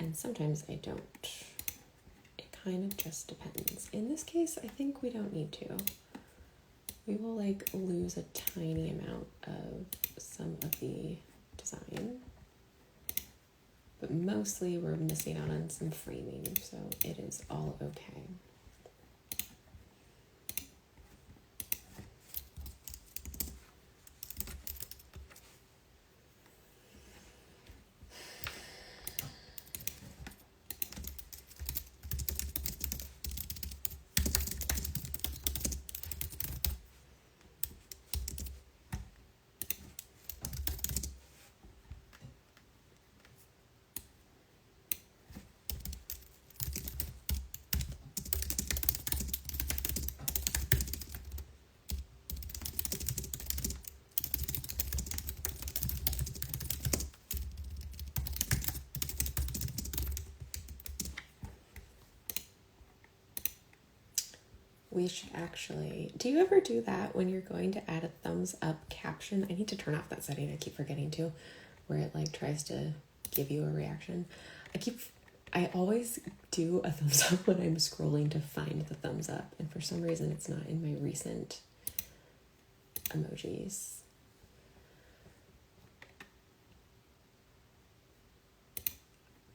and sometimes I don't. It kind of just depends. In this case, I think we don't need to. We will like lose a tiny amount of some of the design, but mostly we're missing out on some framing, so it is all okay. We should actually, do you ever do that when you're going to add a thumbs up caption? I need to turn off that setting, I keep forgetting to, where it like tries to give you a reaction. I always do a thumbs up when I'm scrolling to find the thumbs up, and for some reason it's not in my recent emojis.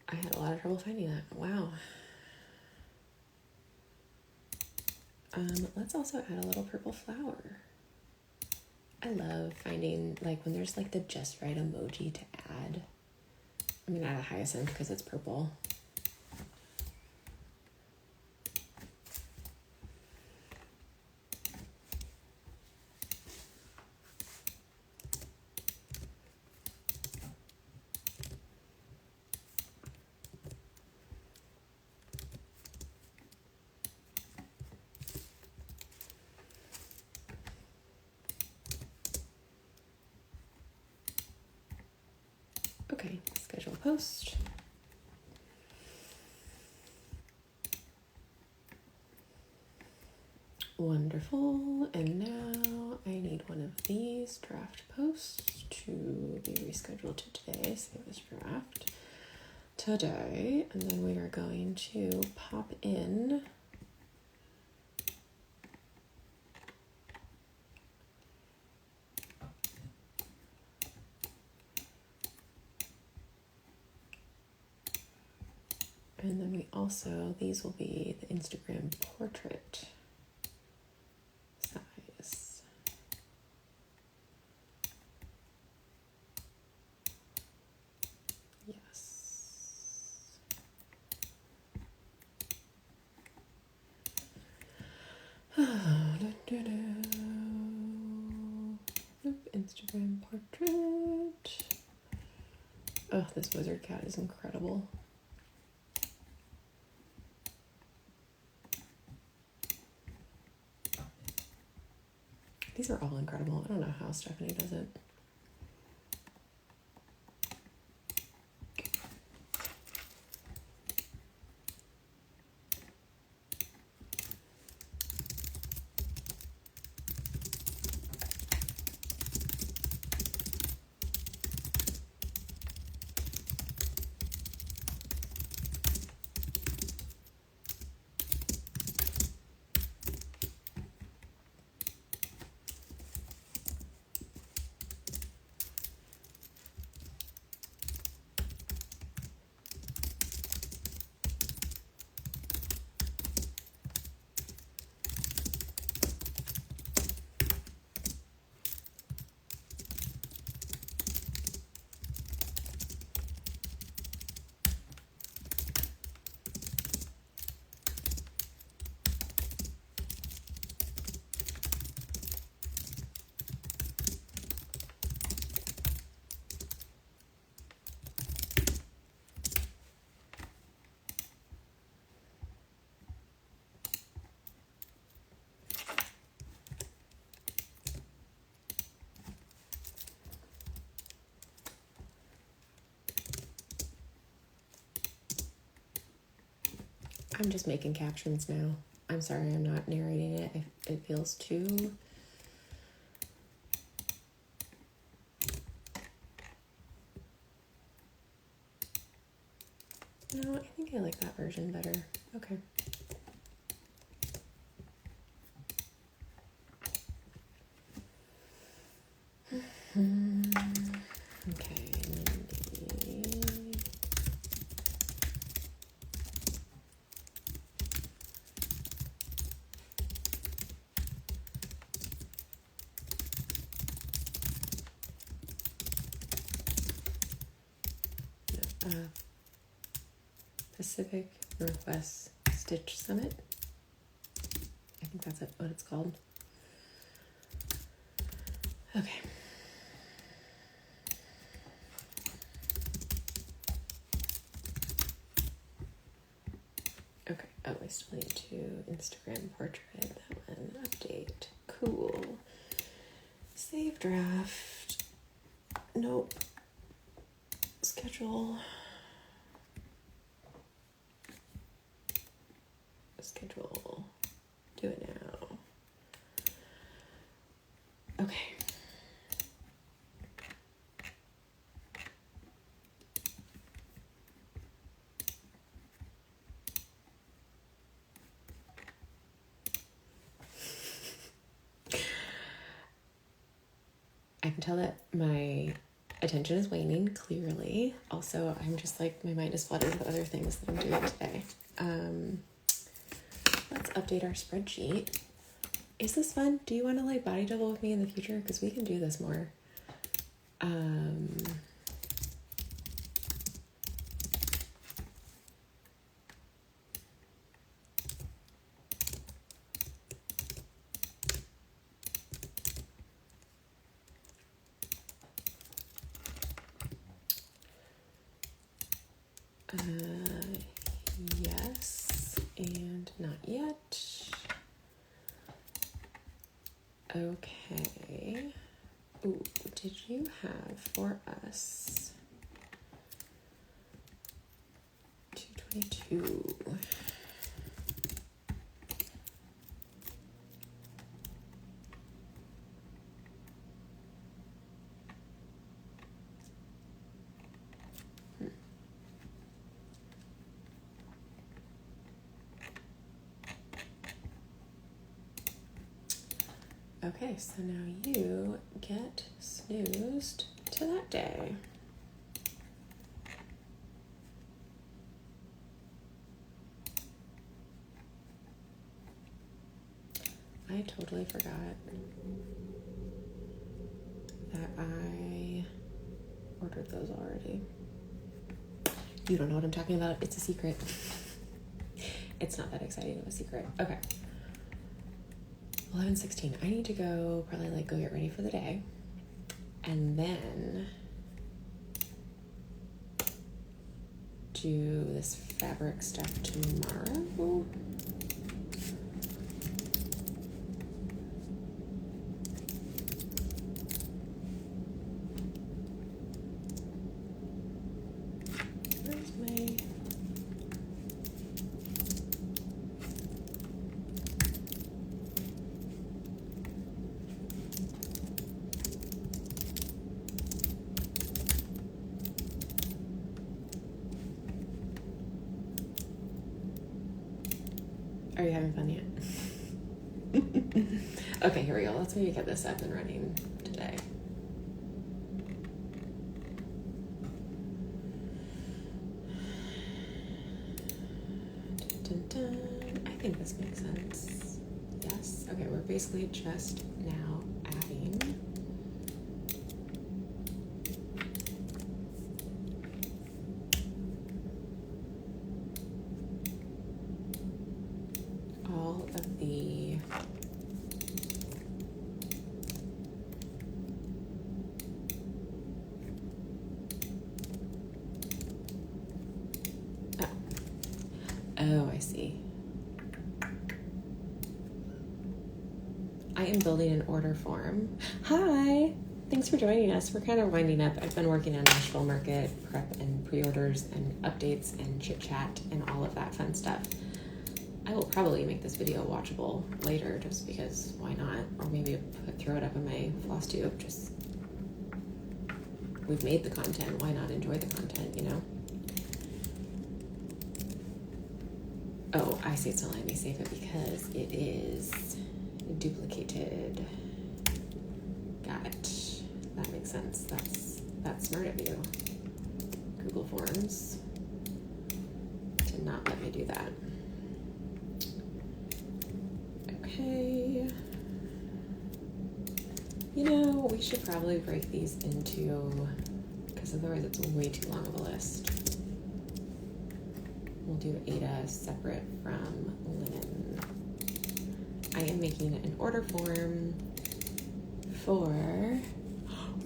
I had a lot of trouble finding that. Wow. Let's also add a little purple flower. I love finding, like, when there's like the just right emoji to add. I'm gonna add a hyacinth because it's purple. Okay, schedule post. Wonderful, and now I need one of these draft posts to be rescheduled to today. Save this draft today, and then we are going to pop in And then we also, these will be the Instagram portrait size. Yes. Instagram portrait. Oh, this wizard cat is incredible. These are all incredible. I don't know how Stephanie does it. I'm just making captions now. I'm sorry, I'm not narrating it. It feels too... No, I think I like that version better. Okay. Okay, Pacific Northwest Stitch Summit. I think that's what it's called. Okay. Okay. Oh, I still need to Instagram portrait that one. Update. Cool. Save draft. Nope. Schedule. Schedule. Do it now. Okay. I can tell that my attention is waning, clearly. Also, I'm just like, my mind is flooded with other things that I'm doing today. Let's update our spreadsheet. Is this fun? Do you want to like body double with me in the future? Because we can do this more. Yes, and not yet. Okay. Ooh, did you have for us 222? Okay, so now you get snoozed to that day. I totally forgot that I ordered those already. You don't know what I'm talking about. It's a secret. It's not that exciting of a secret. Okay. 11:16. I need to go probably like go get ready for the day. And then do this fabric stuff tomorrow. Where's my... Are you having fun yet? Okay, here we go. Let's maybe get this up and running today. Dun, dun, dun. I think this makes sense. Yes. Okay, we're basically just now adding all of the oh, I see. I am building an order form. Hi, thanks for joining us. We're kind of winding up. I've been working on Nashville Market prep and pre-orders and updates and chit chat and all of that fun stuff. I will probably make this video watchable later just because why not? Or maybe throw it up in my floss tube. Just, we've made the content. Why not enjoy the content, you know? Oh, I see. It's not letting me save it because it is duplicated. Got it. That makes sense. That's smart of you. Google Forms did not let me do that. Okay. You know, we should probably break these into, because otherwise it's way too long of a list. We'll do Ada separate from linen. I am making an order form for,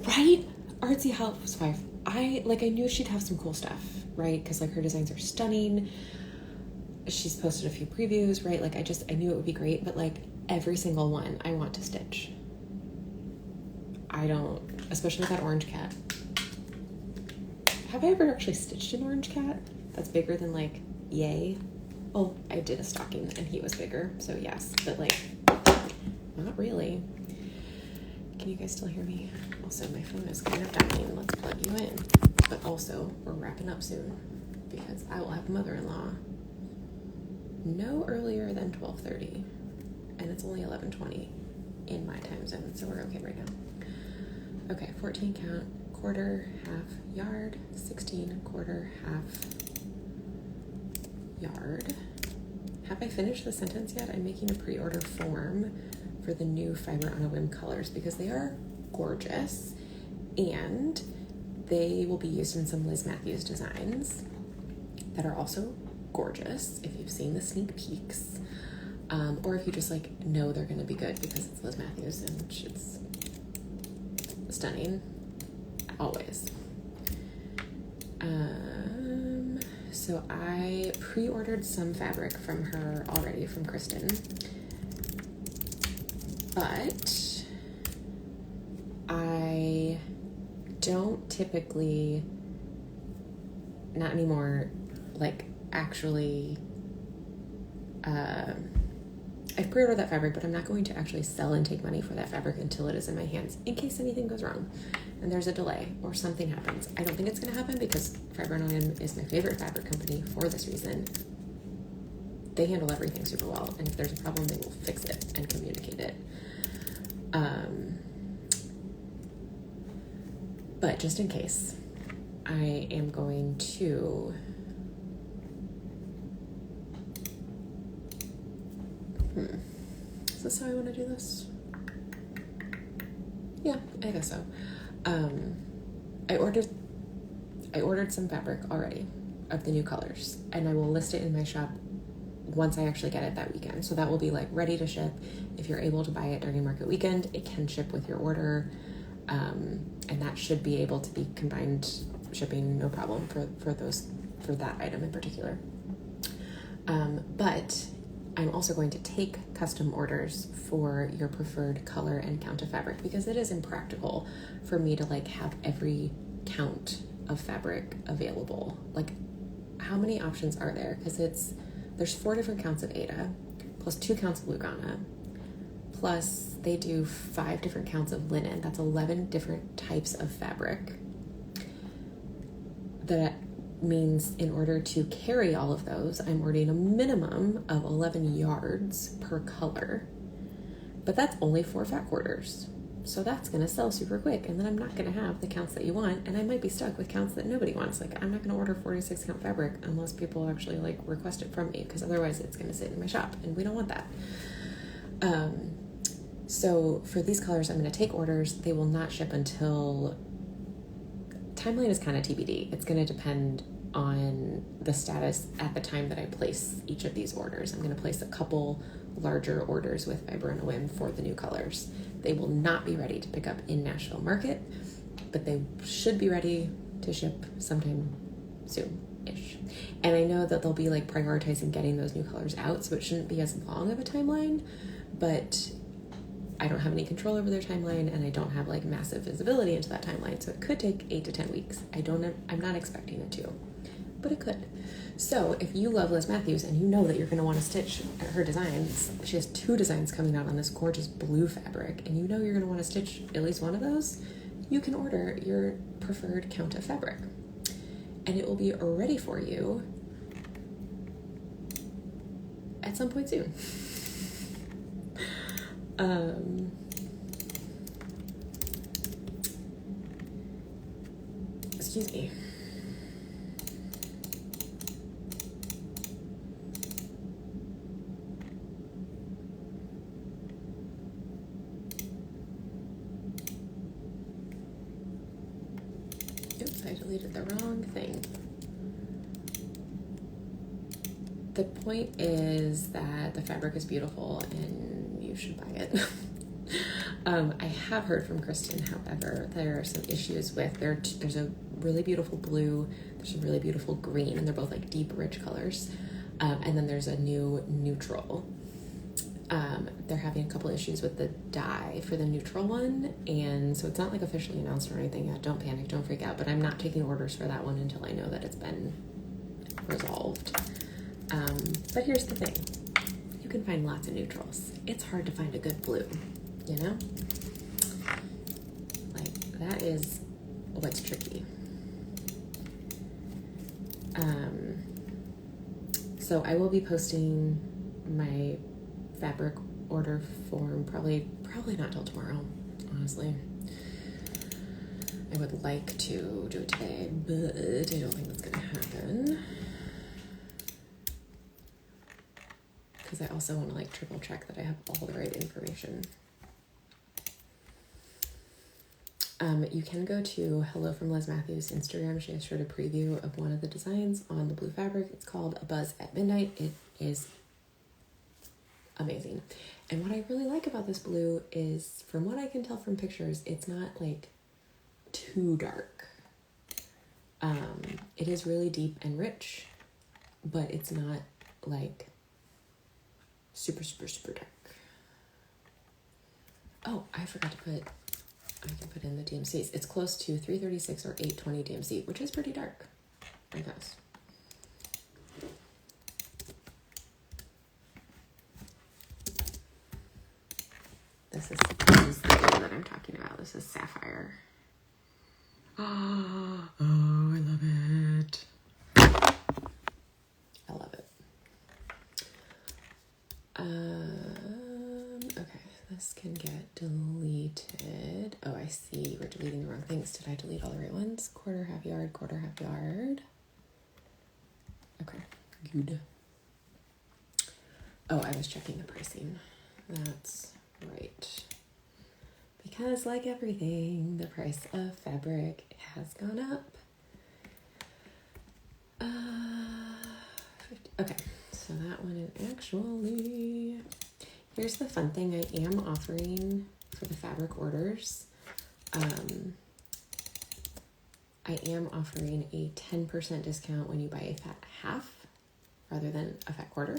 right? Artsy Housewife. I knew she'd have some cool stuff, right? Because like her designs are stunning. She's posted a few previews, right? Like I knew it would be great, but like every single one I want to stitch. I don't, especially with that orange cat. Have I ever actually stitched an orange cat? That's bigger than like, yay. Well, I did a stocking and he was bigger, so yes, but like, not really. Can you guys still hear me? Also, my phone is kind of dying. Let's plug you in. But also, we're wrapping up soon because I will have mother-in-law no earlier than 12:30, and it's only 11:20 in my time zone, so we're okay right now. Okay, 14 count, quarter, half yard, 16 quarter, half yard. Have I finished the sentence yet? I'm making a pre-order form for the new Fiber on a Whim colors because they are gorgeous and they will be used in some Liz Matthews designs that are also gorgeous if you've seen the sneak peeks, or if you just like know they're going to be good because it's Liz Matthews and she's stunning always. So I pre-ordered some fabric from her already from Kristen, but I don't typically, not anymore, like actually, I've pre-ordered that fabric, but I'm not going to actually sell and take money for that fabric until it is in my hands, in case anything goes wrong and there's a delay or something happens. I don't think it's going to happen because Fiber on a Whim is my favorite fabric company for this reason. They handle everything super well, and if there's a problem, they will fix it and communicate it. But just in case, I am going to this how I want to do this? Yeah, I guess so. I ordered some fabric already of the new colors, and I will list it in my shop once I actually get it that weekend. So that will be like ready to ship. If you're able to buy it during market weekend, it can ship with your order. And that should be able to be combined shipping, no problem for that item in particular. But I'm also going to take custom orders for your preferred color and count of fabric, because it is impractical for me to like have every count of fabric available. Like, how many options are there? Because there's 4 different counts of Aida, plus 2 counts of Lugana, plus they do 5 different counts of linen. That's 11 different types of fabric. That means in order to carry all of those, I'm ordering a minimum of 11 yards per color, but that's only 4 fat quarters. So that's going to sell super quick, and then I'm not going to have the counts that you want, and I might be stuck with counts that nobody wants. Like, I'm not going to order 46 count fabric unless people actually like request it from me, because otherwise it's going to sit in my shop, and we don't want that. So for these colors, I'm going to take orders. They will not ship until, timeline is kind of TBD. It's going to depend on the status at the time that I place each of these orders. I'm going to place a couple larger orders with Fiber and a Whim for the new colors. They will not be ready to pick up in Nashville Market, but they should be ready to ship sometime soon-ish. And I know that they'll be like prioritizing getting those new colors out, so it shouldn't be as long of a timeline, but I don't have any control over their timeline, and I don't have like massive visibility into that timeline, so it could take 8 to 10 weeks. I'm not expecting it to, but it could. So if you love Liz Matthews and you know that you're going to want to stitch her designs, she has 2 designs coming out on this gorgeous blue fabric, and you know you're going to want to stitch at least one of those, you can order your preferred count of fabric, and it will be ready for you at some point soon. Excuse me. Oops, I deleted the wrong thing. The point is that the fabric is beautiful and you should buy it. I have heard from Kristen, however, there are some issues with, there's a really beautiful blue, there's a really beautiful green, and they're both like deep, rich colors. And then there's a new neutral. They're having a couple issues with the dye for the neutral one, and so it's not like officially announced or anything yet. Don't panic, don't freak out, but I'm not taking orders for that one until I know that it's been resolved. But here's the thing. You can find lots of neutrals. It's hard to find a good blue, you know? Like, that is what's tricky. So I will be posting my fabric order form probably not till tomorrow, honestly. I would like to do it today, but I don't think that's gonna happen. Because I also want to like triple check that I have all the right information. You can go to Hello from Liz Matthews Instagram. She has shared a preview of one of the designs on the blue fabric. It's called A Buzz at Midnight. It is amazing. And what I really like about this blue is, from what I can tell from pictures, it's not like too dark. It is really deep and rich, but it's not like super, super, super dark. Oh, I forgot to put, I can put in the DMCs. It's close to 336 or 820 DMC, which is pretty dark, I guess. This is the blue that I'm talking about. This is Sapphire. Oh, I love it. I love it. Okay, this can get deleted. Oh, I see. We're deleting the wrong things. Did I delete all the right ones? Quarter, half yard, quarter, half yard. Okay, good. Oh, I was checking the pricing. That's right. Because like everything, the price of fabric has gone up. Okay, so that one is actually, here's the fun thing I am offering for the fabric orders. I am offering a 10% discount when you buy a fat half rather than a fat quarter,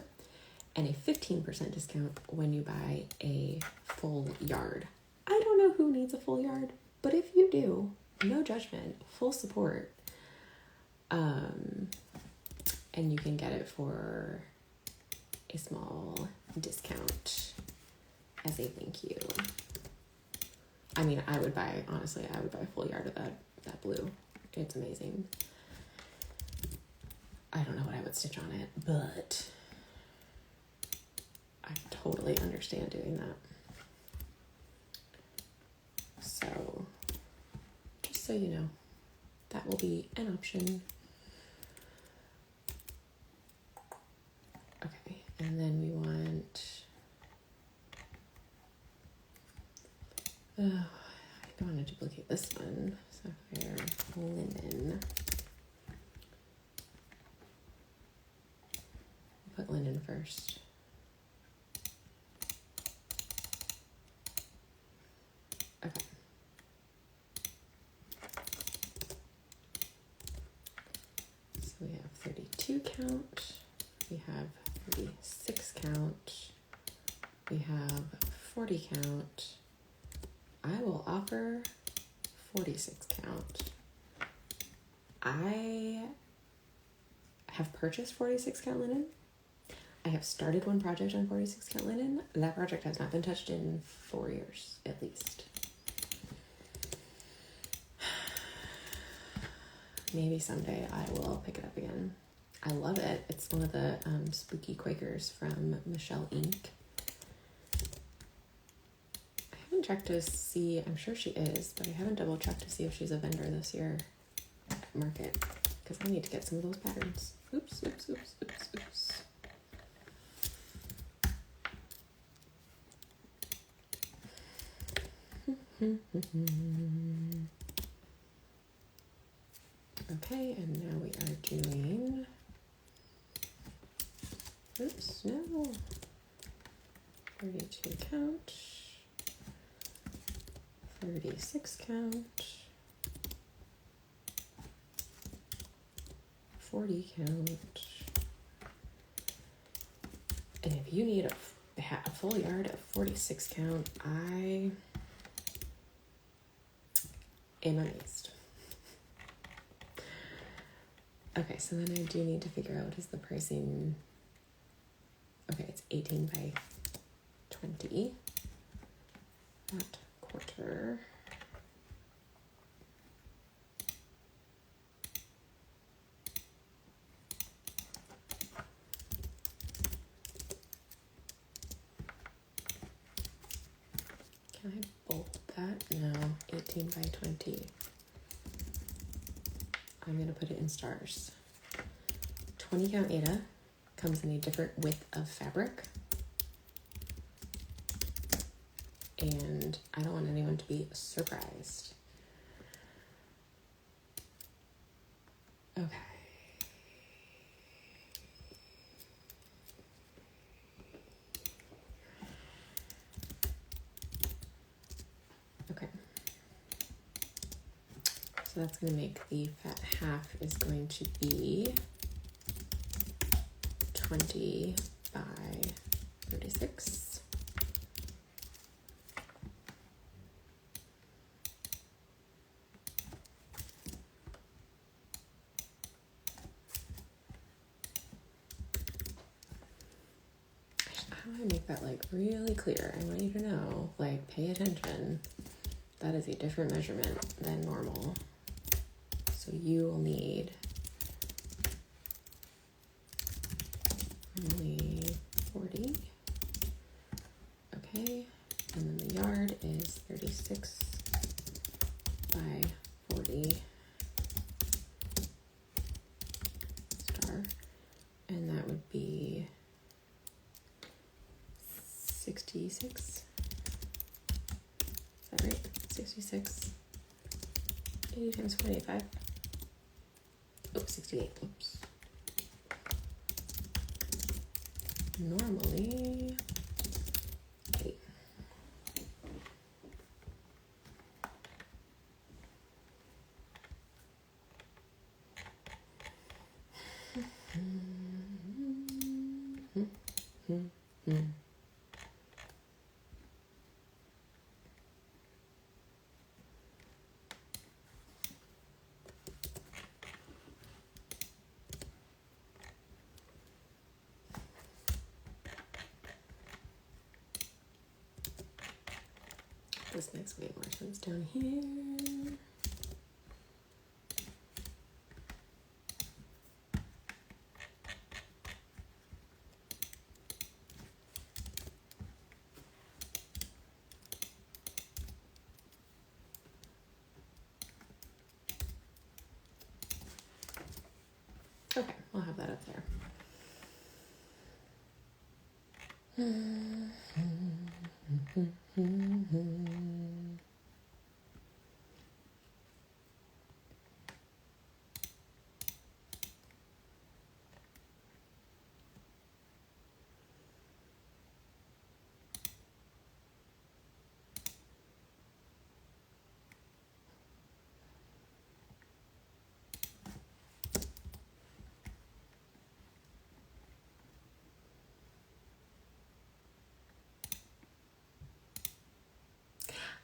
and a 15% discount when you buy a full yard. I don't know who needs a full yard, but if you do, no judgment, full support. And you can get it for a small discount as a thank you. I mean, honestly, I would buy a full yard of that blue. It's amazing. I don't know what I would stitch on it, but I totally understand doing that. So, just so you know, that will be an option. Okay, and then we want, I don't want to duplicate this one, Sapphire Linen. Put linen first. Okay. So we have 32 count, we have 36 count, we have 40 count. I will offer 46 count. I have purchased 46 count linen. I have started one project on 46 count linen. That project has not been touched in 4 years, at least. Maybe someday I will pick it up again. I love it. It's one of the spooky Quakers from Michelle Inc. I haven't checked to see, I'm sure she is, but I haven't double checked to see if she's a vendor this year at Market, because I need to get some of those patterns. Oops. Okay, and now we are doing, oops, no, 32 count, 36 count, 40 count, and if you need a full yard of 46 count, I am amazed. Okay, so then I do need to figure out what is the pricing. Okay, it's 18 by 20. That quarter. Can I bolt that? No, 18 by 20. I'm going to put it in stars. 20 count Aida comes in a different width of fabric. And I don't want anyone to be surprised. Okay. Okay. So that's going to make the fat half is going to be 20 by 36. How do I make that like really clear? I want you to know, like, pay attention. That is a different measurement than normal. So you will need only 40. Okay, and then the yard is 36 by 40 star, and that would be 66. Is that right? 66. 80 times 485. Oops, 68. Oops. Normally, 8. This makes way more sense down here. Okay, we'll have that up there.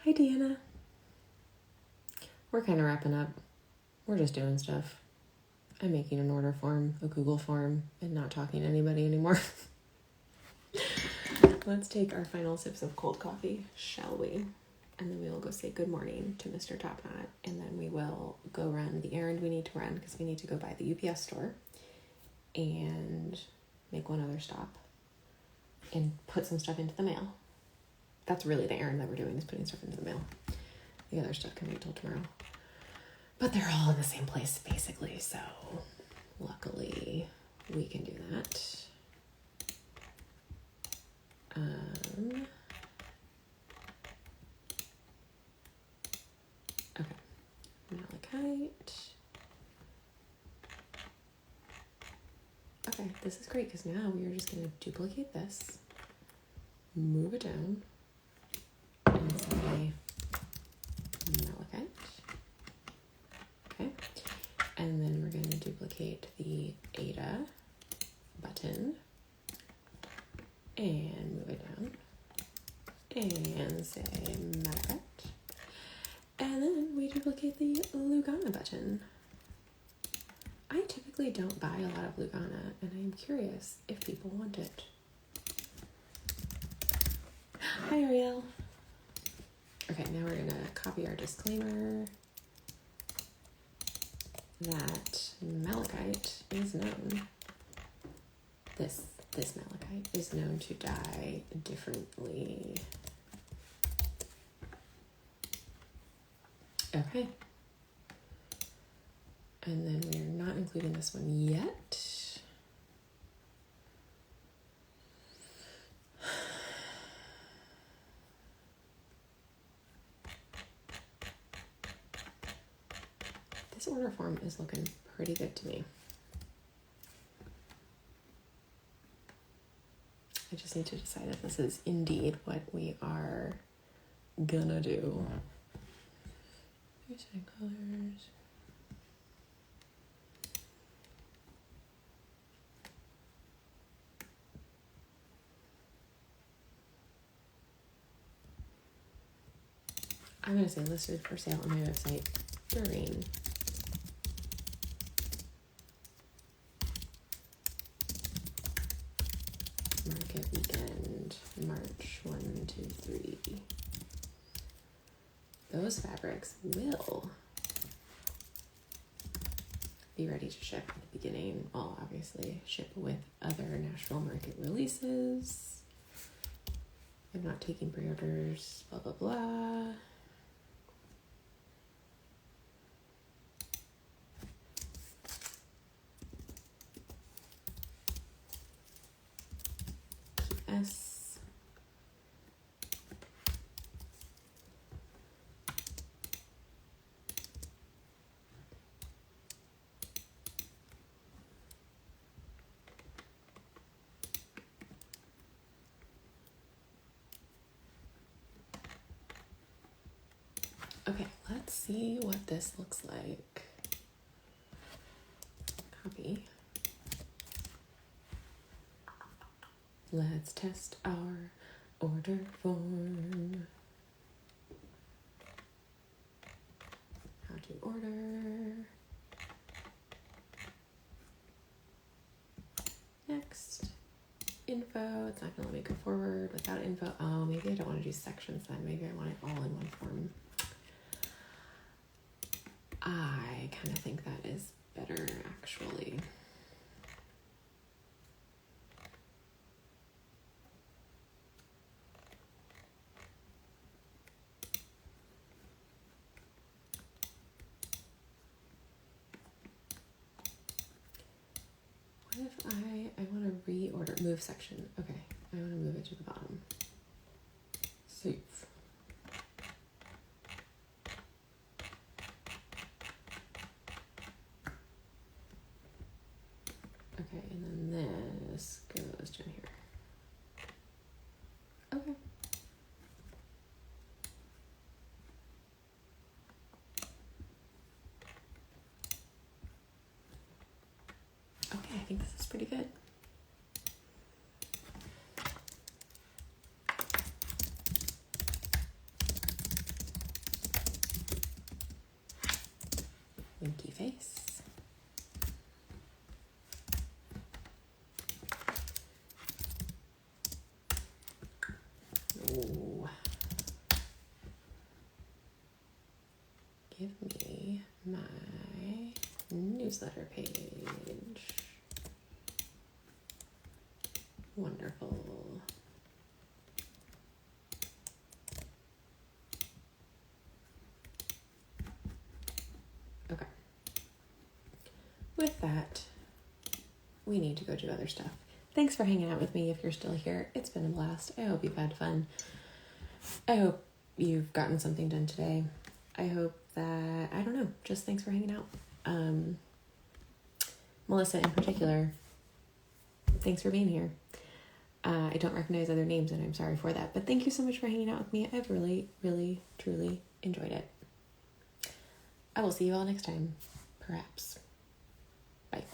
Hi, Deanna. We're kind of wrapping up. We're just doing stuff. I'm making an order form, a Google form, and not talking to anybody anymore. Let's take our final sips of cold coffee, shall we? And then we will go say good morning to Mr. TopKnot, and then we will go run the errand we need to run because we need to go by the UPS store and make one other stop and put some stuff into the mail. That's really the errand that we're doing, is putting stuff into the mail. The other stuff can wait till tomorrow. But they're all in the same place, basically, so luckily we can do that. Okay, malachite. Okay, this is great because now we are just going to duplicate this, move it down, and say malachite. Okay, and then we're going to duplicate the Ada button and move it down and say malachite. And then we duplicate the Lugana button. I typically don't buy a lot of Lugana, and I'm curious if people want it. Hi, Ariel. Okay, now we're gonna copy our disclaimer that malachite is known. This malachite is known to dye differently. Okay. And then we're not including this one yet. This order form is looking pretty good to me. I just need to decide if this is indeed what we are gonna do. Same colors. I'm going to say listed for sale on my website during market weekend, March 1, 2, 3. Those fabrics will be ready to ship at the beginning. I'll obviously ship with other Nashville Market releases. I'm not taking pre-orders, blah, blah, blah. S. let's see what this looks like. Copy. Let's test our order form. How to order. Next. Info. It's not going to let me go forward without info. Oh, maybe I don't want to do sections then. Maybe I want it all in one form. I kind of think that is better, actually. What if I want to reorder, move section. Okay, I want to move it to the bottom. Save. Okay, and then this goes down here. Okay. Okay, I think this is pretty good. Winky face. Oh. Give me my newsletter page. Wonderful. Okay. With that, we need to go do other stuff. Thanks for hanging out with me if you're still here. It's been a blast. I hope you've had fun. I hope you've gotten something done today. I hope that, I don't know, just thanks for hanging out. Melissa in particular, thanks for being here. I don't recognize other names and I'm sorry for that, but thank you so much for hanging out with me. I've really, really, truly enjoyed it. I will see you all next time, perhaps. Bye.